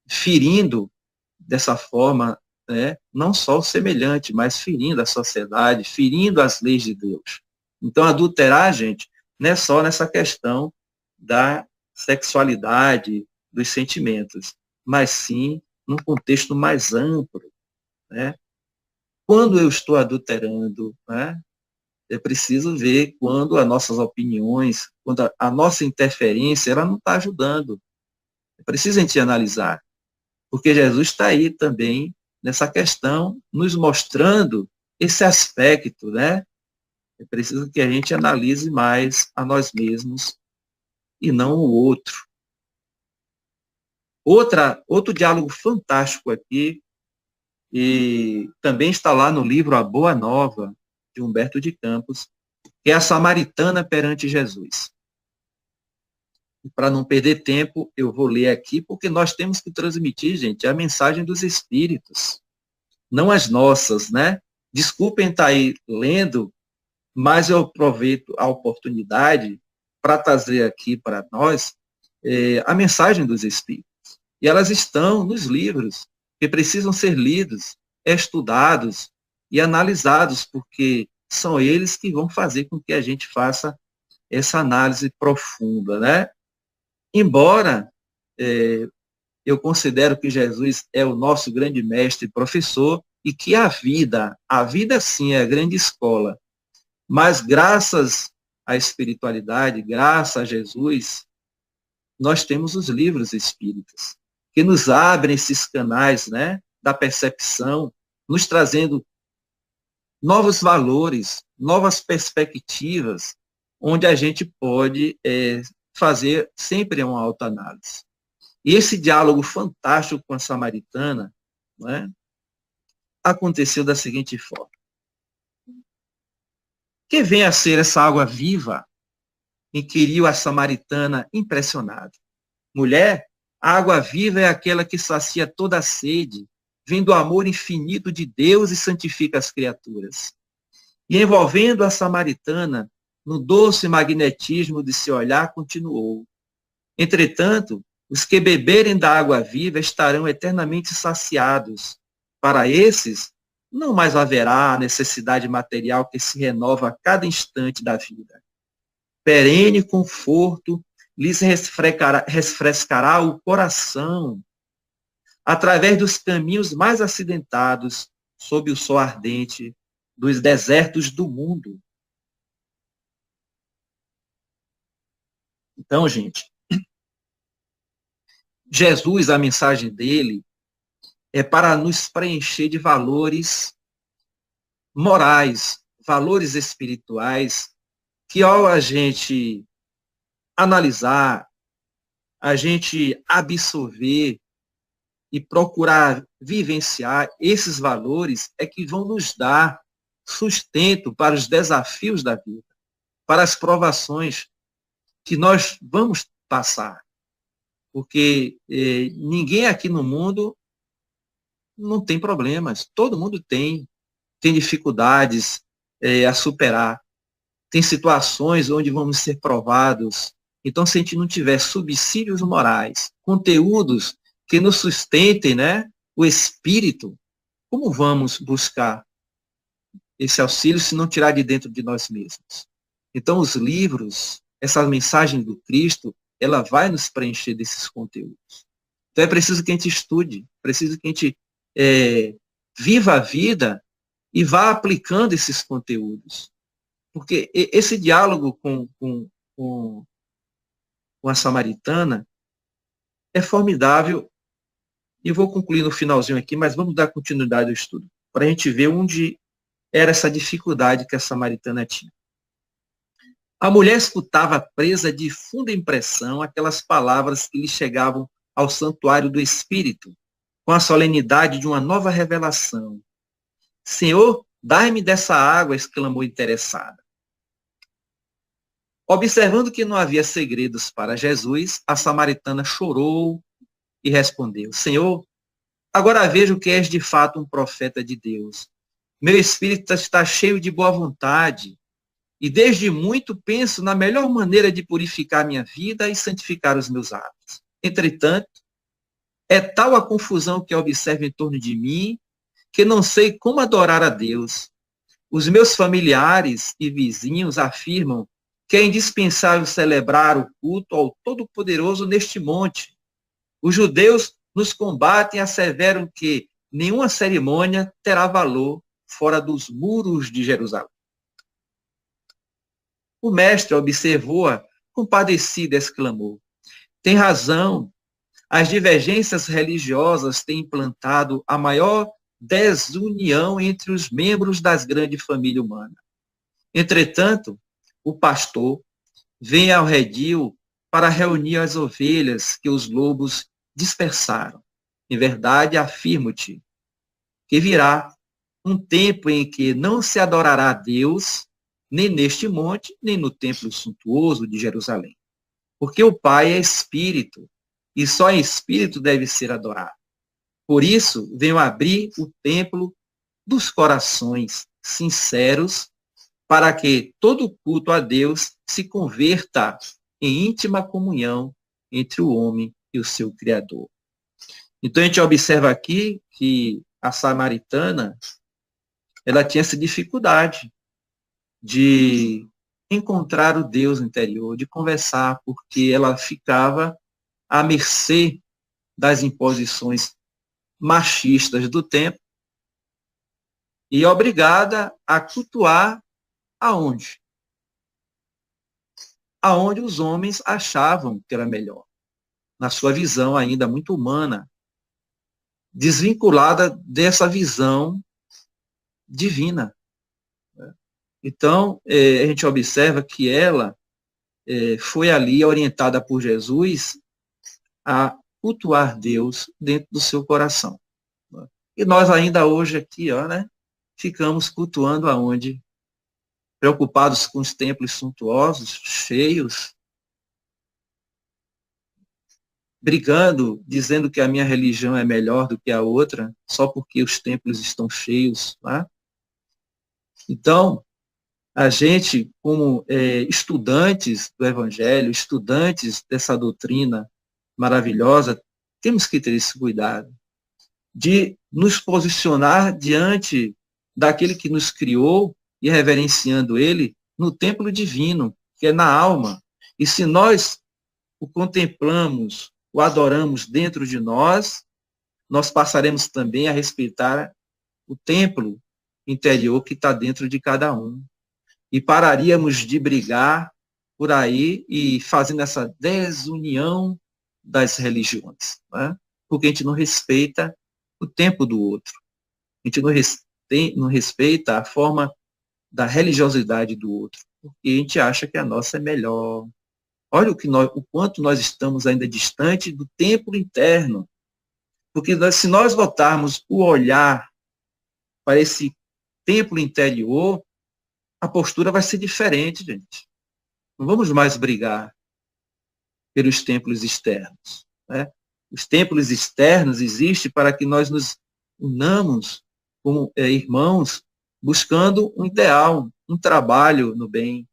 ferindo dessa forma, né, não só o semelhante, mas ferindo a sociedade, ferindo as leis de Deus. Então, adulterar, gente, não é só nessa questão da sexualidade, dos sentimentos, mas sim num contexto mais amplo, né? Quando eu estou adulterando, né, é preciso ver quando as nossas opiniões, quando a nossa interferência, ela não está ajudando. É preciso a gente analisar, porque Jesus está aí também nessa questão, nos mostrando esse aspecto, né? É preciso que a gente analise mais a nós mesmos e não o outro. Outro diálogo fantástico aqui, e também está lá no livro A Boa Nova, de Humberto de Campos, que é a samaritana perante Jesus. Para não perder tempo, eu vou ler aqui, porque nós temos que transmitir, gente, a mensagem dos Espíritos, não as nossas, né? Desculpem estar aí lendo, mas eu aproveito a oportunidade para trazer aqui para nós a mensagem dos Espíritos. E elas estão nos livros, que precisam ser lidos, estudados e analisados, porque são eles que vão fazer com que a gente faça essa análise profunda, né? Embora eu considero que Jesus é o nosso grande mestre e professor, e que a vida sim é a grande escola, mas graças à espiritualidade, graças a Jesus, nós temos os livros espíritas, que nos abrem esses canais, né, da percepção, nos trazendo novos valores, novas perspectivas, onde a gente pode fazer sempre uma autoanálise. E esse diálogo fantástico com a samaritana, né, aconteceu da seguinte forma. Que vem a ser essa água viva? Inquiriu a samaritana impressionada. Mulher, a água viva é aquela que sacia toda a sede, vem do amor infinito de Deus e santifica as criaturas. E envolvendo a samaritana no doce magnetismo de seu olhar, continuou. Entretanto, os que beberem da água viva estarão eternamente saciados. Para esses, não mais haverá a necessidade material que se renova a cada instante da vida. Perene conforto lhes refrescará o coração através dos caminhos mais acidentados sob o sol ardente dos desertos do mundo. Então, gente, Jesus, a mensagem dele é para nos preencher de valores morais, valores espirituais, que ao a gente analisar, a gente absorver e procurar vivenciar esses valores é que vão nos dar sustento para os desafios da vida, para as provações que nós vamos passar. Porque ninguém aqui no mundo não tem problemas, todo mundo tem dificuldades a superar, tem situações onde vamos ser provados. Então, se a gente não tiver subsídios morais, conteúdos que nos sustentem, né, o espírito, como vamos buscar esse auxílio se não tirar de dentro de nós mesmos? Então, os livros, essa mensagem do Cristo, ela vai nos preencher desses conteúdos. Então, é preciso que a gente estude, preciso que a gente viva a vida e vá aplicando esses conteúdos. Porque esse diálogo com a samaritana é formidável. E eu vou concluir no finalzinho aqui, mas vamos dar continuidade ao estudo, para a gente ver onde era essa dificuldade que a samaritana tinha. A mulher escutava presa de funda impressão aquelas palavras que lhe chegavam ao santuário do Espírito, com a solenidade de uma nova revelação. Senhor, dai-me dessa água, exclamou interessada. Observando que não havia segredos para Jesus, a samaritana chorou e respondeu, Senhor, agora vejo que és de fato um profeta de Deus. Meu espírito está cheio de boa vontade e desde muito penso na melhor maneira de purificar minha vida e santificar os meus atos. Entretanto, é tal a confusão que observo em torno de mim que não sei como adorar a Deus. Os meus familiares e vizinhos afirmam que é indispensável celebrar o culto ao Todo-Poderoso neste monte. Os judeus nos combatem e asseveram que nenhuma cerimônia terá valor fora dos muros de Jerusalém. O mestre observou-a, compadecido, exclamou, tem razão, as divergências religiosas têm implantado a maior desunião entre os membros das grandes famílias humanas. Entretanto, o pastor vem ao redil para reunir as ovelhas que os lobos dispersaram. Em verdade, afirmo-te que virá um tempo em que não se adorará a Deus, nem neste monte, nem no templo suntuoso de Jerusalém. Porque o Pai é Espírito, e só em Espírito deve ser adorado. Por isso, venho abrir o templo dos corações sinceros, para que todo culto a Deus se converta em íntima comunhão entre o homem e o seu Criador. Então, a gente observa aqui que a samaritana, ela tinha essa dificuldade de encontrar o Deus interior, de conversar, porque ela ficava à mercê das imposições machistas do tempo e obrigada a cultuar aonde? Aonde os homens achavam que era melhor, na sua visão ainda muito humana, desvinculada dessa visão divina. Então, a gente observa que ela foi ali orientada por Jesus a cultuar Deus dentro do seu coração. E nós ainda hoje aqui, ficamos cultuando aonde? Preocupados com os templos suntuosos, cheios, brigando, dizendo que a minha religião é melhor do que a outra, só porque os templos estão cheios. Então, a gente, como estudantes do Evangelho, estudantes dessa doutrina maravilhosa, temos que ter esse cuidado de nos posicionar diante daquele que nos criou e reverenciando ele no templo divino, que é na alma. E se nós o contemplamos, o adoramos dentro de nós, nós passaremos também a respeitar o templo interior que está dentro de cada um. E pararíamos de brigar por aí e fazendo essa desunião das religiões, porque a gente não respeita o tempo do outro, a gente não respeita a forma da religiosidade do outro, porque a gente acha que a nossa é melhor. Olha o quanto nós estamos ainda distante do templo interno, porque se nós voltarmos o olhar para esse templo interior, a postura vai ser diferente, gente. Não vamos mais brigar pelos templos externos. Os templos externos existem para que nós nos unamos como irmãos, buscando um ideal, um trabalho no bem,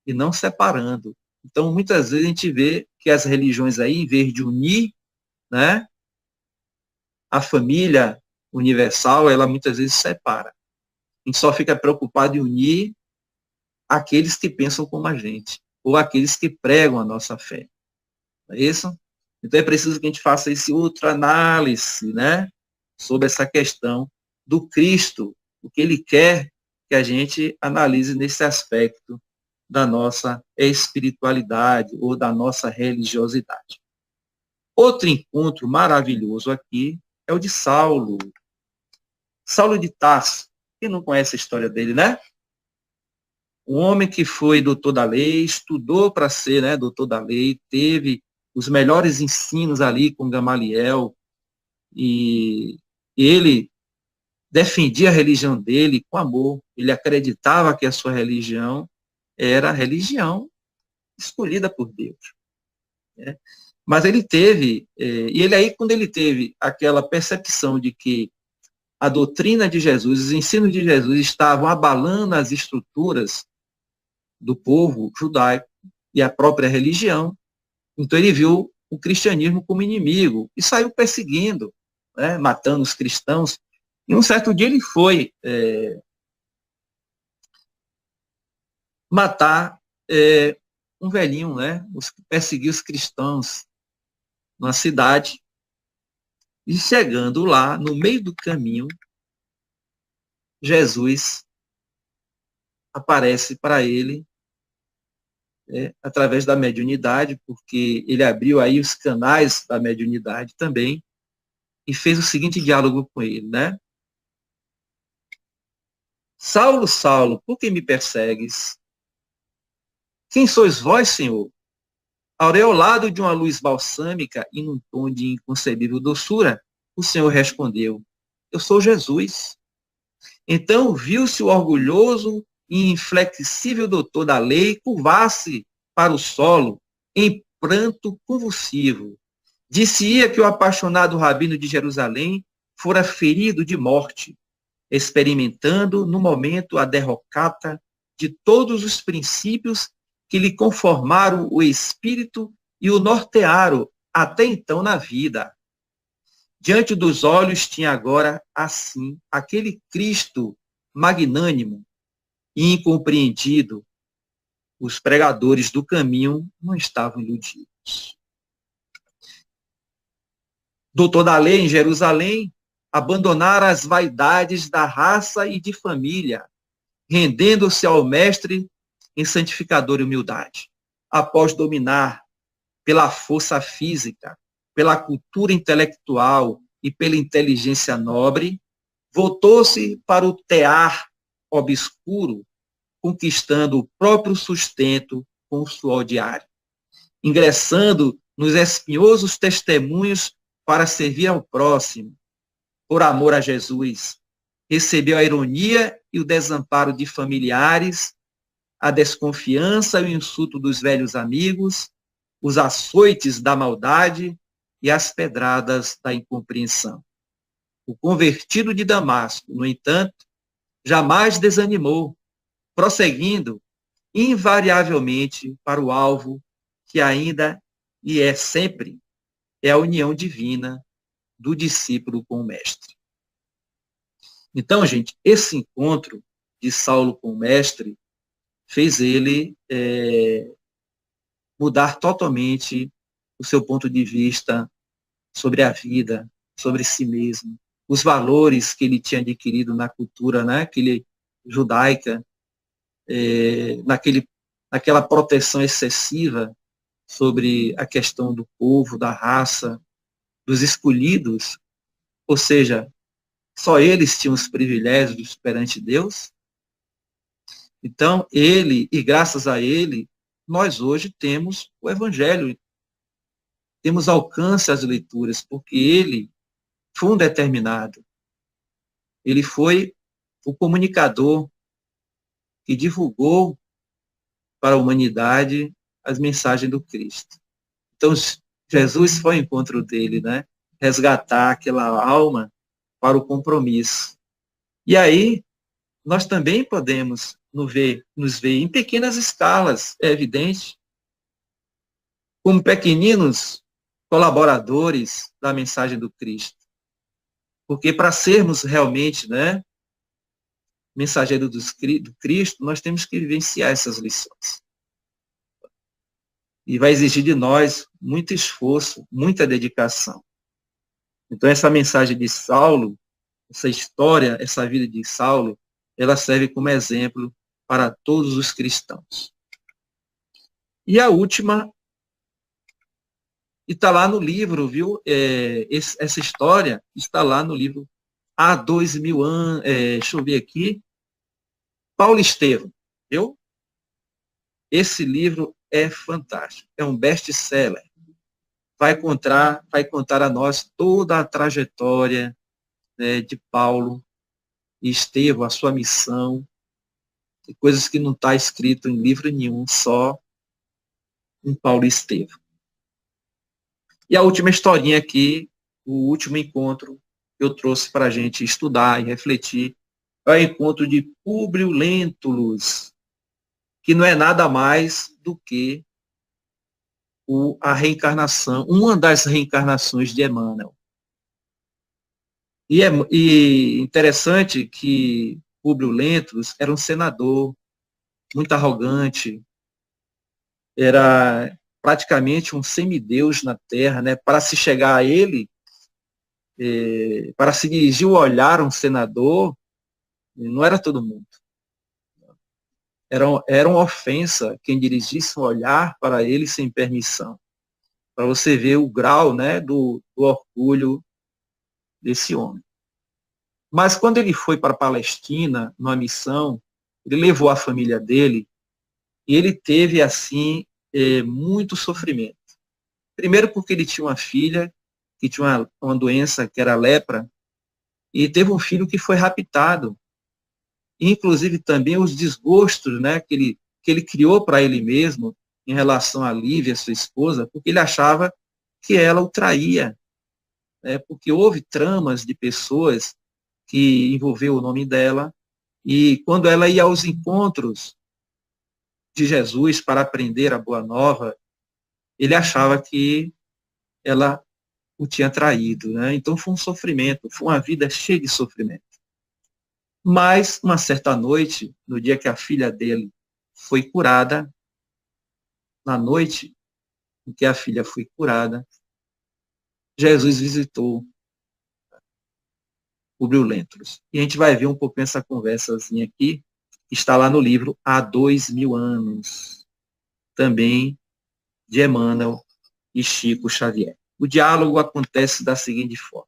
e não separando. Então, muitas vezes a gente vê que as religiões aí, em vez de unir, a família universal, ela muitas vezes separa. A gente só fica preocupado em unir aqueles que pensam como a gente, ou aqueles que pregam a nossa fé. Não é isso? Então é preciso que a gente faça esse outra análise, sobre essa questão do Cristo, o que ele quer que a gente analise nesse aspecto da nossa espiritualidade ou da nossa religiosidade. Outro encontro maravilhoso aqui é o de Saulo. Saulo de Tarso. Quem não conhece a história dele, Um homem que foi doutor da lei, estudou para ser doutor da lei, teve os melhores ensinos ali com Gamaliel, e ele defendia a religião dele com amor. Ele acreditava que a sua religião era a religião escolhida por Deus. Mas ele teve, e ele aí, quando ele teve aquela percepção de que a doutrina de Jesus, os ensinos de Jesus estavam abalando as estruturas do povo judaico e a própria religião, então ele viu o cristianismo como inimigo e saiu perseguindo, matando os cristãos. E um certo dia ele foi matar um velhinho, perseguir os cristãos na cidade. E chegando lá, no meio do caminho, Jesus aparece para ele através da mediunidade, porque ele abriu aí os canais da mediunidade também, e fez o seguinte diálogo com ele, Saulo, Saulo, por que me persegues? Quem sois vós, Senhor? Aureolado de uma luz balsâmica e num tom de inconcebível doçura, o Senhor respondeu, eu sou Jesus. Então viu-se o orgulhoso e inflexível doutor da lei curvar-se para o solo em pranto convulsivo. Disse-ia que o apaixonado rabino de Jerusalém fora ferido de morte, experimentando no momento a derrocata de todos os princípios que lhe conformaram o espírito e o nortearam até então na vida. Diante dos olhos tinha agora, assim, aquele Cristo magnânimo e incompreendido. Os pregadores do caminho não estavam iludidos. Doutor da lei em Jerusalém, abandonara as vaidades da raça e de família, rendendo-se ao mestre em santificadora humildade. Após dominar pela força física, pela cultura intelectual e pela inteligência nobre, voltou-se para o tear obscuro, conquistando o próprio sustento com o suor diário, ingressando nos espinhosos testemunhos para servir ao próximo, por amor a Jesus. Recebeu a ironia e o desamparo de familiares, a desconfiança e o insulto dos velhos amigos, os açoites da maldade e as pedradas da incompreensão. O convertido de Damasco, no entanto, jamais desanimou, prosseguindo invariavelmente para o alvo que ainda e é sempre é a união divina do discípulo com o mestre. Então, gente, esse encontro de Saulo com o mestre fez ele mudar totalmente o seu ponto de vista sobre a vida, sobre si mesmo, os valores que ele tinha adquirido na cultura, né, judaica, naquela proteção excessiva sobre a questão do povo, da raça, dos escolhidos, ou seja, só eles tinham os privilégios perante Deus. Então, ele, e graças a ele, nós hoje temos o Evangelho, temos alcance às leituras, porque ele foi um determinado. Ele foi o comunicador que divulgou para a humanidade as mensagens do Cristo. Então, Jesus foi ao encontro dele, né? Resgatar aquela alma para o compromisso. E aí, nós também podemos nos ver em pequenas escalas, é evidente, como pequeninos colaboradores da mensagem do Cristo. Porque para sermos realmente, né, mensageiros do Cristo, nós temos que vivenciar essas lições. E vai exigir de nós muito esforço, muita dedicação. Então, essa mensagem de Saulo, essa história, essa vida de Saulo, ela serve como exemplo para todos os cristãos. E a última, e está lá no livro, viu? Essa história está lá no livro há 2000 anos, deixa eu ver aqui, Paulo Estevam, viu? Esse livro é fantástico, é um best-seller. Vai contar a nós toda a trajetória, né, de Paulo e Estevão, a sua missão, e coisas que não está escrito em livro nenhum, só em Paulo e Estevão. E a última historinha aqui, o último encontro que eu trouxe para a gente estudar e refletir, é o encontro de Públio Lentulus, que não é nada mais do que a reencarnação, uma das reencarnações de Emmanuel. E interessante que Públio Lentulus era um senador muito arrogante, era praticamente um semideus na Terra, né? Para se chegar a ele, para se dirigir o olhar a um senador, não era todo mundo. Era uma ofensa quem dirigisse o olhar para ele sem permissão. Para você ver o grau, né, do orgulho desse homem. Mas quando ele foi para a Palestina, numa missão, ele levou a família dele e ele teve, assim, muito sofrimento. Primeiro porque ele tinha uma filha que tinha uma doença que era a lepra, e teve um filho que foi raptado. Inclusive também os desgostos, né, que ele criou para ele mesmo em relação a Lívia, sua esposa, porque ele achava que ela o traía, né, porque houve tramas de pessoas que envolveu o nome dela, e quando ela ia aos encontros de Jesus para aprender a Boa Nova, ele achava que ela o tinha traído, né? Então foi um sofrimento, foi uma vida cheia de sofrimento. Mas, uma certa noite, no dia que a filha dele foi curada, na noite em que a filha foi curada, Jesus visitou Públio Lentulus. E a gente vai ver um pouquinho essa conversazinha aqui, que está lá no livro Há 2000 anos, também de Emmanuel e Chico Xavier. O diálogo acontece da seguinte forma.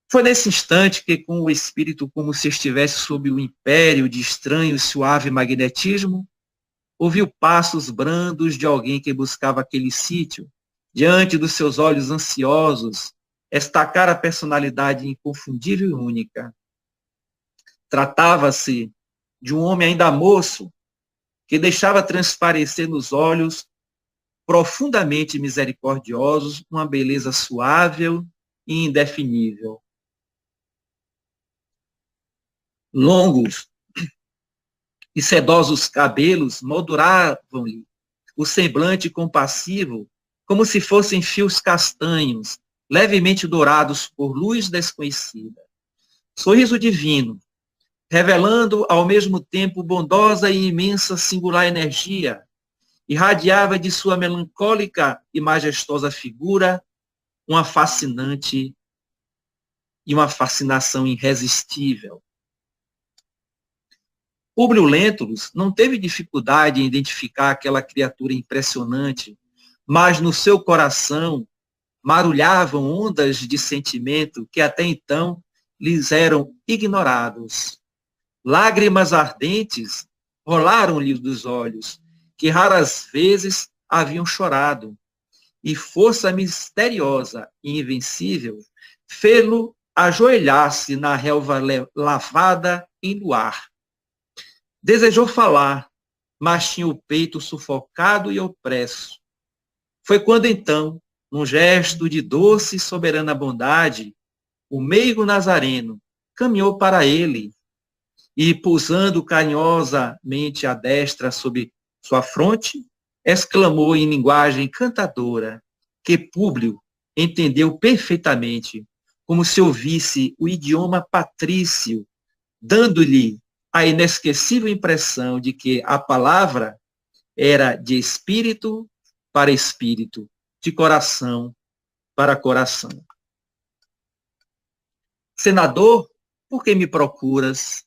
Foi nesse instante que, com o espírito como se estivesse sob o império de estranho e suave magnetismo, ouviu passos brandos de alguém que buscava aquele sítio, diante dos seus olhos ansiosos, esta cara personalidade inconfundível e única. Tratava-se de um homem ainda moço, que deixava transparecer nos olhos profundamente misericordiosos uma beleza suave e indefinível. Longos e sedosos cabelos molduravam-lhe o semblante compassivo, como se fossem fios castanhos, levemente dourados por luz desconhecida. Sorriso divino, revelando ao mesmo tempo bondosa e imensa singular energia, irradiava de sua melancólica e majestosa figura uma fascinante e uma fascinação irresistível. Públio Lentulus não teve dificuldade em identificar aquela criatura impressionante, mas no seu coração marulhavam ondas de sentimento que até então lhes eram ignorados. Lágrimas ardentes rolaram-lhe dos olhos, que raras vezes haviam chorado, e força misteriosa e invencível fê-lo ajoelhar-se na relva lavada em luar. Desejou falar, mas tinha o peito sufocado e opresso. Foi quando então, num gesto de doce e soberana bondade, o meigo nazareno caminhou para ele e, pousando carinhosamente a destra sobre sua fronte, exclamou em linguagem encantadora, que Públio entendeu perfeitamente, como se ouvisse o idioma patrício, dando-lhe a inesquecível impressão de que a palavra era de espírito para espírito, de coração para coração. Senador, por que me procuras?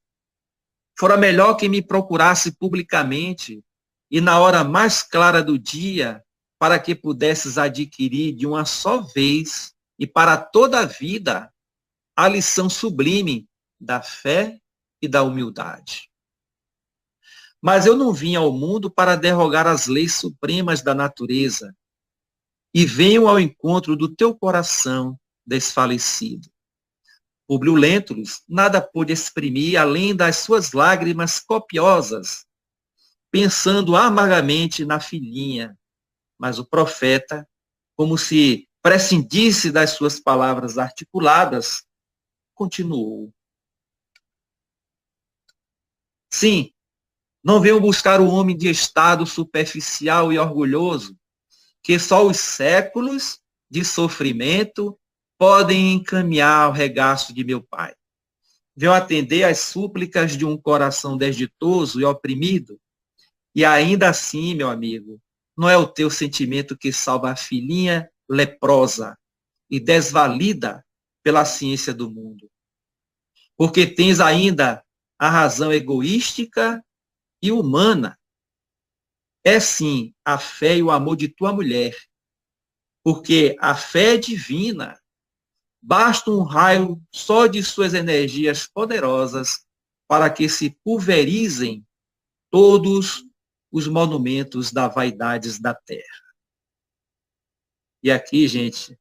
Fora melhor que me procurasse publicamente e na hora mais clara do dia, para que pudesses adquirir de uma só vez e para toda a vida a lição sublime da fé e da humildade. Mas eu não vim ao mundo para derrogar as leis supremas da natureza, e venho ao encontro do teu coração desfalecido. Públio Lentulus nada pôde exprimir além das suas lágrimas copiosas, pensando amargamente na filhinha, mas o profeta, como se prescindisse das suas palavras articuladas, continuou. Sim, não venham buscar o homem de estado superficial e orgulhoso, que só os séculos de sofrimento podem encaminhar ao regaço de meu Pai. Venham atender às súplicas de um coração desditoso e oprimido, e ainda assim, meu amigo, não é o teu sentimento que salva a filhinha leprosa e desvalida pela ciência do mundo. Porque tens ainda a razão egoística e humana. É sim a fé e o amor de tua mulher, porque a fé é divina, Basta um raio só de suas energias poderosas para que se pulverizem todos os monumentos da vaidades da terra. E aqui, gente,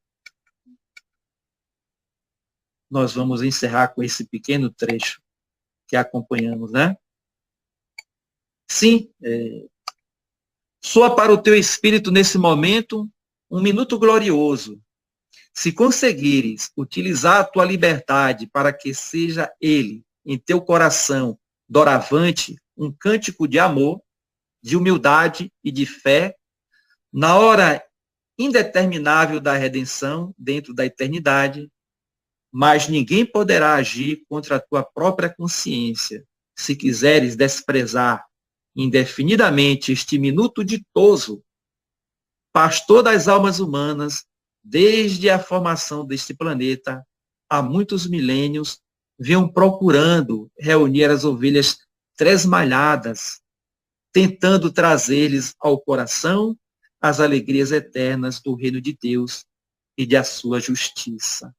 nós vamos encerrar com esse pequeno trecho que acompanhamos, né? Sim, soa para o teu espírito nesse momento um minuto glorioso. Se conseguires utilizar a tua liberdade para que seja ele, em teu coração, doravante, um cântico de amor, de humildade e de fé, na hora indeterminável da redenção, dentro da eternidade, mas ninguém poderá agir contra a tua própria consciência, se quiseres desprezar indefinidamente este minuto ditoso, pastor das almas humanas, desde a formação deste planeta, há muitos milênios, vinham procurando reunir as ovelhas tresmalhadas, tentando trazer-lhes ao coração as alegrias eternas do reino de Deus e de a sua justiça.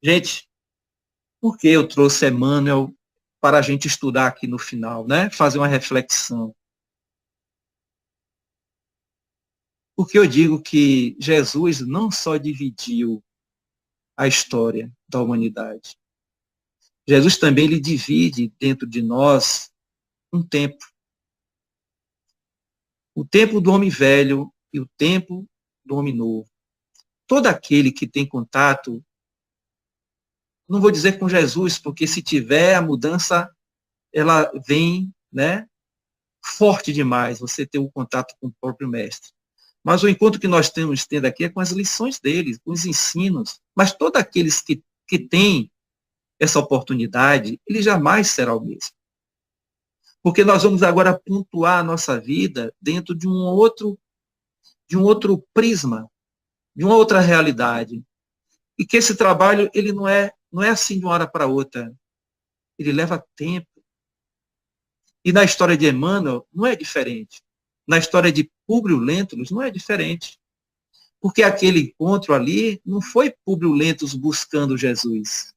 Gente, por que eu trouxe Emmanuel para a gente estudar aqui no final, né? Fazer uma reflexão. Porque eu digo que Jesus não só dividiu a história da humanidade. Jesus também ele divide dentro de nós um tempo. O tempo do homem velho e o tempo do homem novo. Todo aquele que tem contato, não vou dizer com Jesus, porque se tiver a mudança, ela vem, né, forte demais, você ter um contato com o próprio mestre. Mas o encontro que nós temos tendo aqui é com as lições dele, com os ensinos. Mas todos aqueles que têm essa oportunidade, ele jamais será o mesmo. Porque nós vamos agora pontuar a nossa vida dentro de um outro prisma, de uma outra realidade. E que esse trabalho, ele não é assim de uma hora para outra. Ele leva tempo. E na história de Emmanuel, não é diferente. Na história de Públio Lentulus, não é diferente. Porque aquele encontro ali não foi Públio Lentulus buscando Jesus.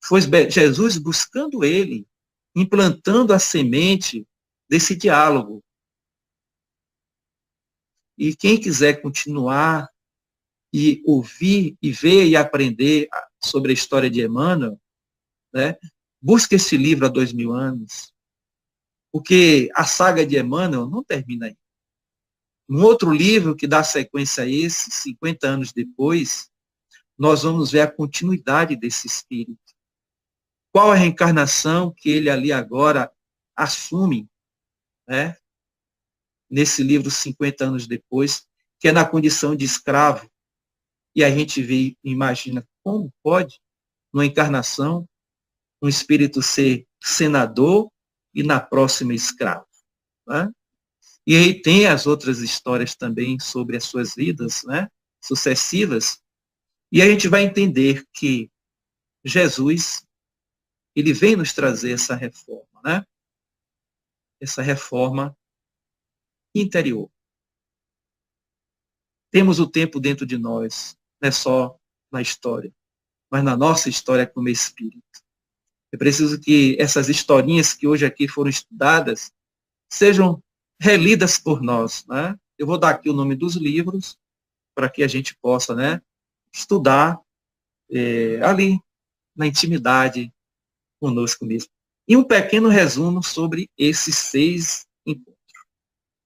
Foi Jesus buscando ele, implantando a semente desse diálogo. E quem quiser continuar e ouvir, e ver e aprender sobre a história de Emmanuel, né, busque esse livro há 2000 anos. Porque a saga de Emmanuel não termina aí. Um outro livro que dá sequência a esse, 50 anos depois, nós vamos ver a continuidade desse espírito. Qual a reencarnação que ele ali agora assume, né? Nesse livro 50 anos depois, que é na condição de escravo. E a gente vê, imagina como pode, numa encarnação, um espírito ser senador e na próxima escravo. Né? E aí tem as outras histórias também sobre as suas vidas, né, sucessivas, e a gente vai entender que Jesus, ele vem nos trazer essa reforma, né? Essa reforma interior. Temos o tempo dentro de nós, não é só na história, mas na nossa história como espírito. É preciso que essas historinhas que hoje aqui foram estudadas sejam relidas por nós, né? Eu vou dar aqui o nome dos livros para que a gente possa, né, estudar ali na intimidade conosco mesmo. E um pequeno resumo sobre esses 6 encontros.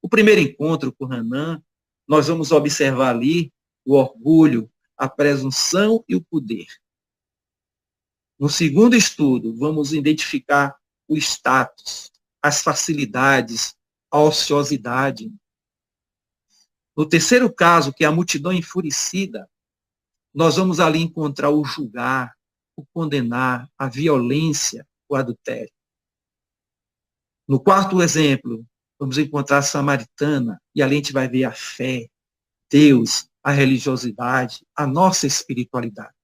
O primeiro encontro com Renan, nós vamos observar ali o orgulho, a presunção e o poder. No segundo estudo, vamos identificar o status, as facilidades, a ociosidade. No terceiro caso, que é a multidão enfurecida, nós vamos ali encontrar o julgar, o condenar, a violência, o adultério. No quarto exemplo, vamos encontrar a samaritana, e ali a gente vai ver a fé, Deus, a religiosidade, a nossa espiritualidade.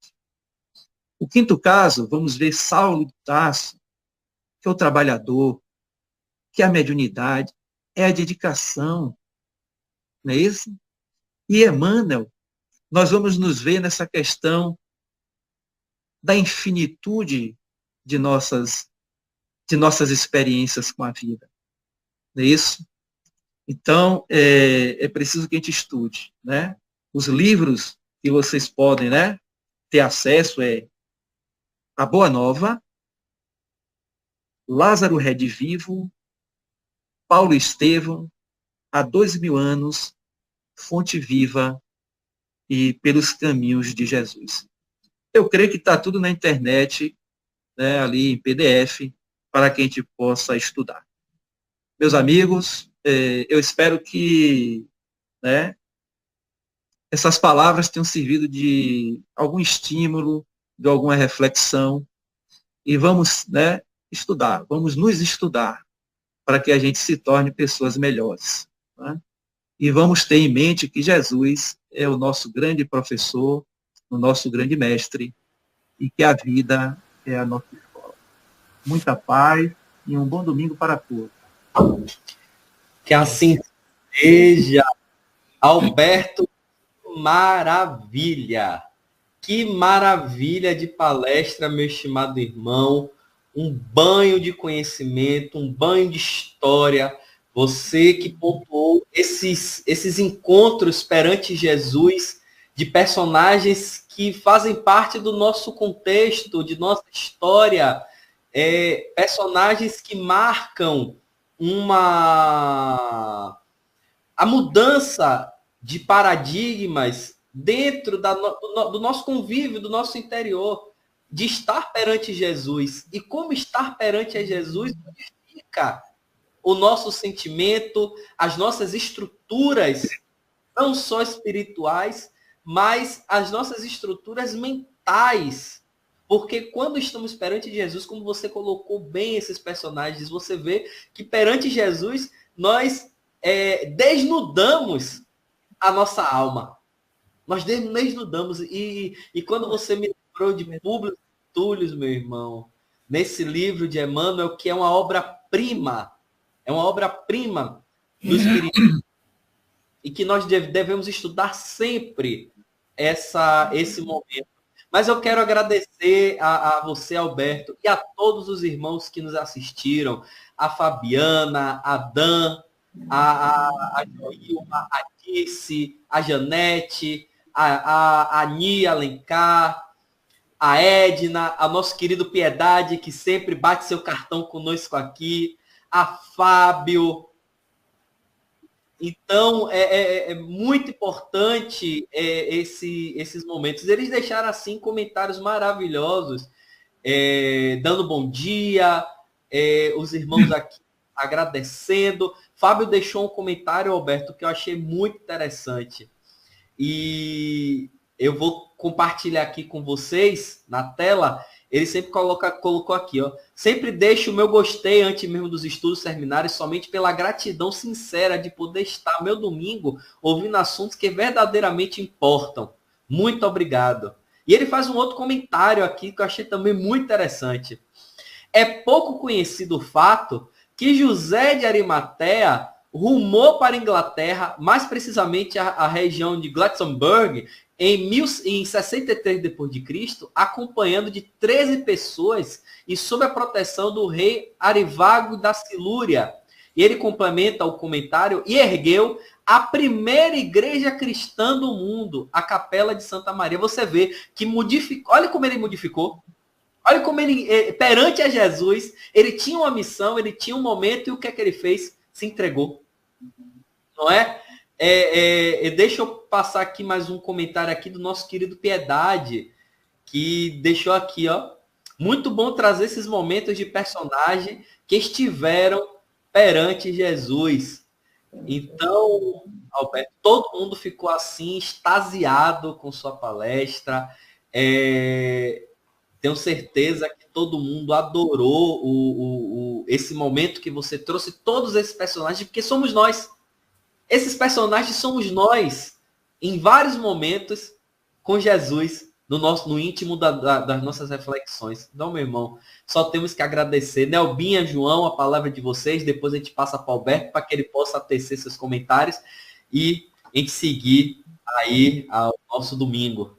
O quinto caso, vamos ver Saulo de Tarso, que é o trabalhador, que é a mediunidade, é a dedicação, não é isso? E Emmanuel, nós vamos nos ver nessa questão da infinitude de nossas experiências com a vida. Não é isso? Então, é preciso que a gente estude, né? Os livros que vocês podem, né, ter acesso A Boa Nova, Lázaro Redivivo, Paulo Estevão, Há 2000 anos, Fonte Viva e Pelos Caminhos de Jesus. Eu creio que está tudo na internet, né, ali em PDF, para que a gente possa estudar. Meus amigos, eu espero que, né, essas palavras tenham servido de algum estímulo, de alguma reflexão, e vamos, né, estudar, vamos nos estudar, para que a gente se torne pessoas melhores. Né? E vamos ter em mente que Jesus é o nosso grande professor, o nosso grande mestre, e que a vida é a nossa escola. Muita paz e um bom domingo para todos. Que assim seja. Alberto, maravilha. Que maravilha de palestra, meu estimado irmão. Um banho de conhecimento, um banho de história. Você que pontuou esses encontros perante Jesus de personagens que fazem parte do nosso contexto, de nossa história, personagens que marcam a mudança de paradigmas dentro do nosso convívio, do nosso interior, de estar perante Jesus. E como estar perante a Jesus modifica o nosso sentimento, as nossas estruturas, não só espirituais, mas as nossas estruturas mentais. Porque quando estamos perante Jesus, como você colocou bem esses personagens, você vê que perante Jesus nós desnudamos a nossa alma. Nós desnudamos. E quando você me lembrou de Públio Túlio, meu irmão, nesse livro de Emmanuel, que é uma obra-prima, do Espiritismo, e que nós devemos estudar sempre esse momento. Mas eu quero agradecer a você, Alberto, e a todos os irmãos que nos assistiram, a Fabiana, a Dan, a Joilma, a Dirce, a Janete, a Nia Alencar, a Edna, a nosso querido Piedade, que sempre bate seu cartão conosco aqui, a Fábio. Então, é muito importante esses momentos. Eles deixaram, assim, comentários maravilhosos, dando bom dia, os irmãos aqui agradecendo. Fábio deixou um comentário, Alberto, que eu achei muito interessante. E eu vou compartilhar aqui com vocês, na tela. Ele sempre colocou aqui, ó. Sempre deixo o meu gostei antes mesmo dos estudos terminarem, somente pela gratidão sincera de poder estar meu domingo ouvindo assuntos que verdadeiramente importam. Muito obrigado. E ele faz um outro comentário aqui que eu achei também muito interessante. É pouco conhecido o fato que José de Arimateia rumou para a Inglaterra, mais precisamente a região de Glastonbury, em 63 d.C., acompanhando de 13 pessoas e sob a proteção do rei Arivago da Silúria. E ele complementa o comentário e ergueu a primeira igreja cristã do mundo, a Capela de Santa Maria. Você vê que modificou, olha como ele modificou. Olha como ele, perante a Jesus, ele tinha uma missão, ele tinha um momento, e o que é que ele fez? Se entregou. Não é? Deixa eu passar aqui mais um comentário aqui do nosso querido Piedade, que deixou aqui, ó. Muito bom trazer esses momentos de personagem que estiveram perante Jesus. Então, Alberto, todo mundo ficou assim, extasiado com sua palestra. Tenho certeza que todo mundo adorou esse momento que você trouxe, todos esses personagens, porque somos nós. Esses personagens somos nós, em vários momentos, com Jesus, no íntimo das nossas reflexões. Então, meu irmão, só temos que agradecer. Nelbinha, João, a palavra de vocês, depois a gente passa para o Alberto, para que ele possa tecer seus comentários e a gente seguir aí ao nosso domingo.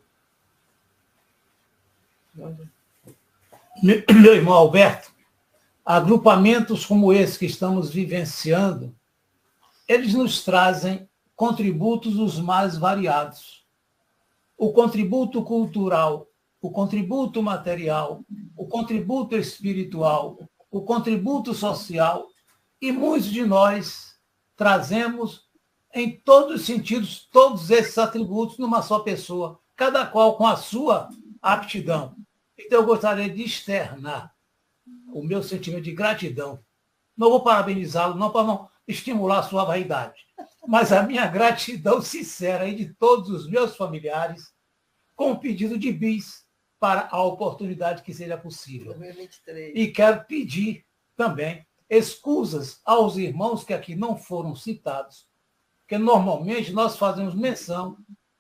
Meu irmão Alberto, agrupamentos como esse que estamos vivenciando, eles nos trazem contributos os mais variados. O contributo cultural, o contributo material, o contributo espiritual, o contributo social, e muitos de nós trazemos em todos os sentidos todos esses atributos numa só pessoa, cada qual com a sua aptidão. Então eu gostaria de externar o meu sentimento de gratidão. Não vou parabenizá-lo, não para não estimular a sua vaidade, mas a minha gratidão sincera e de todos os meus familiares, com o pedido de bis para a oportunidade que seja possível. 2023. E quero pedir também escusas aos irmãos que aqui não foram citados, porque normalmente nós fazemos menção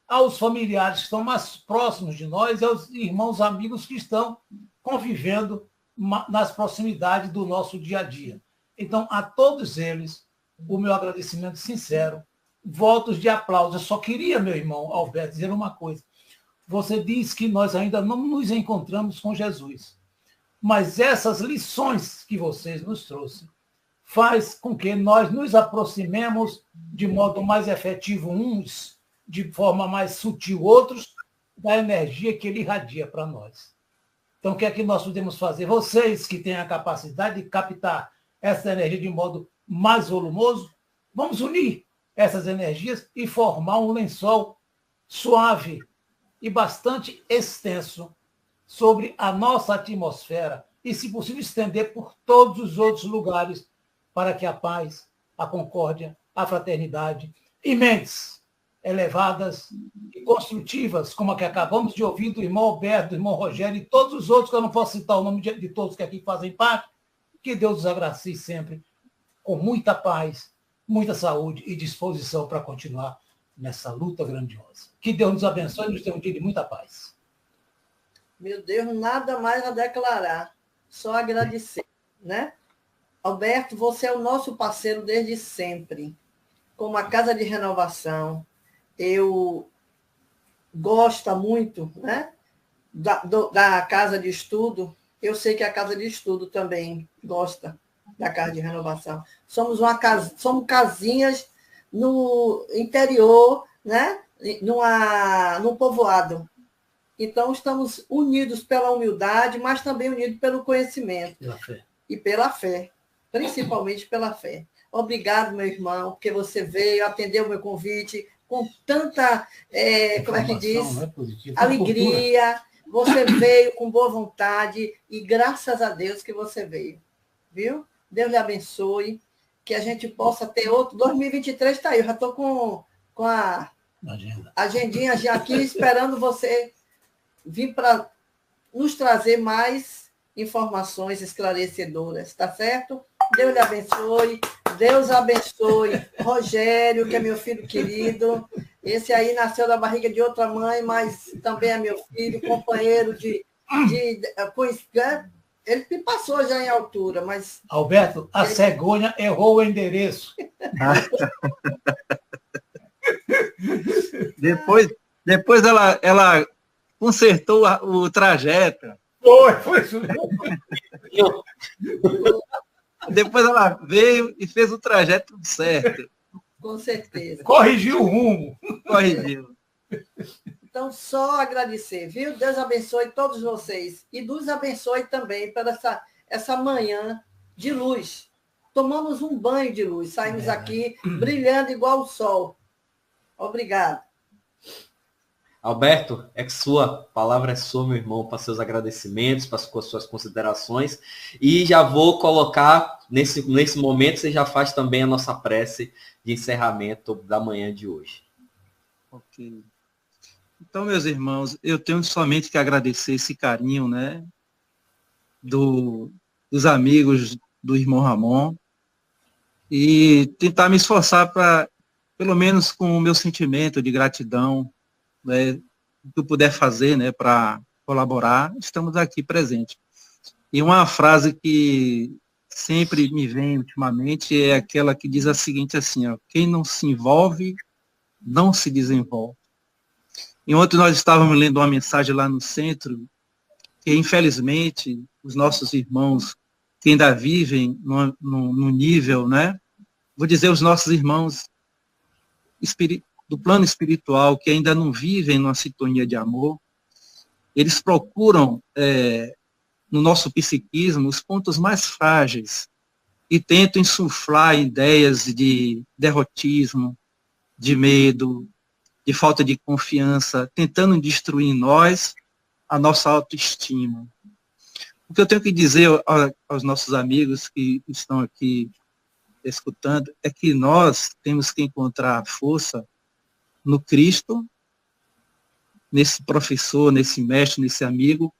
aos familiares que estão mais próximos de nós e aos irmãos amigos que estão convivendo nas proximidades do nosso dia a dia. Então, a todos eles, o meu agradecimento sincero, votos de aplauso. Eu só queria, meu irmão Alberto, dizer uma coisa. Você diz que nós ainda não nos encontramos com Jesus, mas essas lições que vocês nos trouxeram faz com que nós nos aproximemos de modo mais efetivo uns, de forma mais sutil outros, da energia que ele irradia para nós. Então, o que é que nós podemos fazer? Vocês que têm a capacidade de captar essa energia de modo mais volumoso, vamos unir essas energias e formar um lençol suave e bastante extenso sobre a nossa atmosfera e, se possível, estender por todos os outros lugares para que a paz, a concórdia, a fraternidade e mentes elevadas e construtivas, como a que acabamos de ouvir do irmão Alberto, do irmão Rogério e todos os outros, que eu não posso citar o nome de todos que aqui fazem parte, que Deus os agracie sempre com muita paz, muita saúde e disposição para continuar nessa luta grandiosa. Que Deus nos abençoe e nos dê um dia de muita paz. Meu Deus, nada mais a declarar, só agradecer, né? Alberto, você é o nosso parceiro desde sempre. Como a Casa de Renovação, eu gosto muito, né, da Casa de Estudo. Eu sei que a Casa de Estudo também gosta da Casa de Renovação. Somos casinhas no interior, né, num povoado. Então, estamos unidos pela humildade, mas também unidos pelo conhecimento. Pela fé. E pela fé, principalmente pela fé. Obrigado, meu irmão, porque você veio, atendeu o meu convite com tanta, como é que diz? Alegria. Você veio com boa vontade e graças a Deus que você veio. Viu? Deus lhe abençoe, que a gente possa ter outro. 2023 está aí, eu já estou com a agendinha já aqui, esperando você vir para nos trazer mais informações esclarecedoras, tá certo? Deus lhe abençoe. Deus abençoe Rogério, que é meu filho querido. Esse aí nasceu da barriga de outra mãe, mas também é meu filho, companheiro ele me passou já em altura, mas... Alberto, a cegonha errou o endereço. Depois ela consertou o trajeto. Foi isso mesmo. Depois ela veio e fez o trajeto tudo certo. Com certeza. Corrigiu o rumo. Corrigiu. Então, só agradecer, viu? Deus abençoe todos vocês. E nos abençoe também para essa manhã de luz. Tomamos um banho de luz, saímos aqui brilhando igual o sol. Obrigado. Alberto, a palavra é sua, meu irmão, para seus agradecimentos, para suas considerações. E já vou colocar, nesse momento, você já faz também a nossa prece de encerramento da manhã de hoje. Ok. Então, meus irmãos, eu tenho somente que agradecer esse carinho, né, dos amigos do irmão Ramon e tentar me esforçar para, pelo menos com o meu sentimento de gratidão, né, o que eu puder fazer, né, para colaborar, estamos aqui presentes. E uma frase que sempre me vem ultimamente é aquela que diz a seguinte assim, ó, quem não se envolve, não se desenvolve. E ontem nós estávamos lendo uma mensagem lá no centro, que infelizmente os nossos irmãos que ainda vivem no nível, né? Vou dizer os nossos irmãos do plano espiritual, que ainda não vivem numa sintonia de amor, eles procuram, no nosso psiquismo, os pontos mais frágeis e tentam insuflar ideias de derrotismo, de medo, de falta de confiança, tentando destruir em nós a nossa autoestima. O que eu tenho que dizer aos nossos amigos que estão aqui escutando é que nós temos que encontrar força no Cristo, nesse professor, nesse mestre, nesse amigo,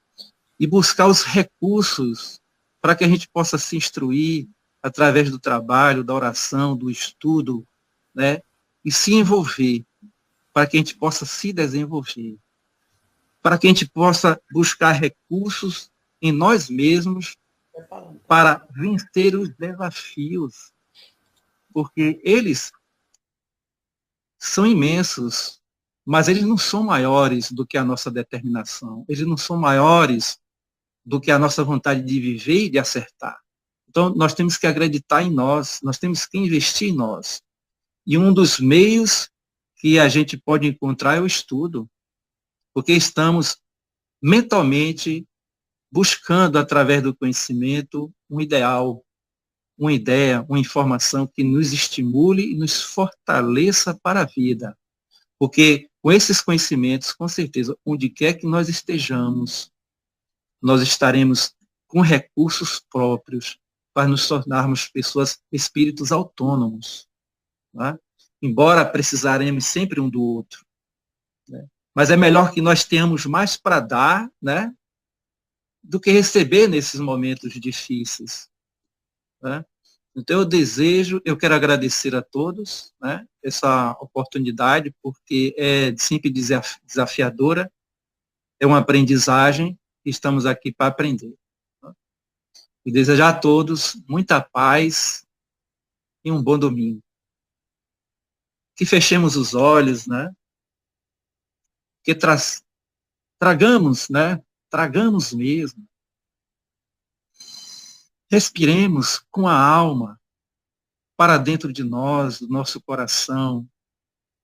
e buscar os recursos para que a gente possa se instruir através do trabalho, da oração, do estudo, né? E se envolver, para que a gente possa se desenvolver, para que a gente possa buscar recursos em nós mesmos para vencer os desafios, porque eles são imensos, mas eles não são maiores do que a nossa determinação, eles não são maiores do que a nossa vontade de viver e de acertar. Então, nós temos que acreditar em nós temos que investir em nós. E um dos meios que a gente pode encontrar é o estudo, porque estamos mentalmente buscando, através do conhecimento, um ideal, uma ideia, uma informação que nos estimule e nos fortaleça para a vida. Porque com esses conhecimentos, com certeza, onde quer que nós estejamos, nós estaremos com recursos próprios para nos tornarmos pessoas, espíritos autônomos. Né? Embora precisaremos sempre um do outro. Né? Mas é melhor que nós tenhamos mais para dar, né, do que receber nesses momentos difíceis. Né? Então eu quero agradecer a todos, né, essa oportunidade, porque é sempre desafiadora, é uma aprendizagem, e estamos aqui para aprender. Né? E desejar a todos muita paz e um bom domingo. Que fechemos os olhos, né? Que tragamos, né? Tragamos mesmo. Respiremos com a alma para dentro de nós, do nosso coração,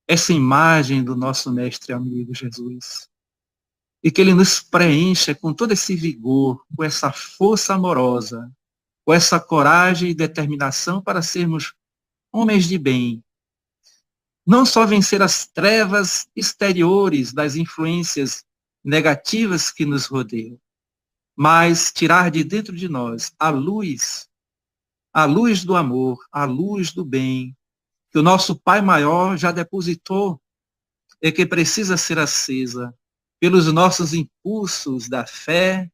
essa imagem do nosso mestre amigo Jesus. E que ele nos preencha com todo esse vigor, com essa força amorosa, com essa coragem e determinação para sermos homens de bem. Não só vencer as trevas exteriores das influências negativas que nos rodeiam, mas tirar de dentro de nós a luz do amor, a luz do bem, que o nosso Pai Maior já depositou e que precisa ser acesa pelos nossos impulsos da fé,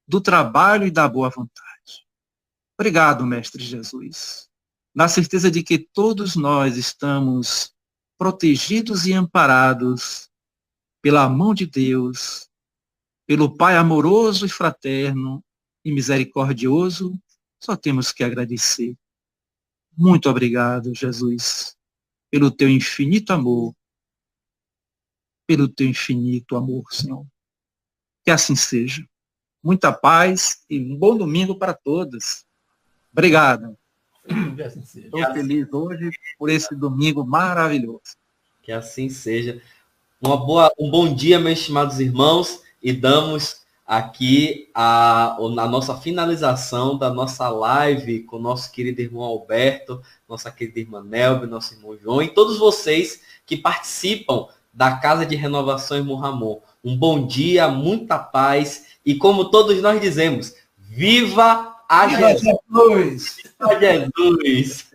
do trabalho e da boa vontade. Obrigado, Mestre Jesus. Na certeza de que todos nós estamos protegidos e amparados pela mão de Deus, pelo Pai amoroso e fraterno e misericordioso, só temos que agradecer. Muito obrigado, Jesus, pelo teu infinito amor, Senhor. Que assim seja. Muita paz e um bom domingo para todos. Obrigado. Estou feliz hoje por esse domingo maravilhoso. Que assim seja. Um bom dia, meus estimados irmãos, e damos aqui a nossa finalização da nossa live com o nosso querido irmão Alberto, nossa querida irmã Nelby, nosso irmão João e todos vocês que participam da Casa de Renovação Irmão Ramon. Um bom dia, muita paz e, como todos nós dizemos, viva a Jesus! Viva Jesus!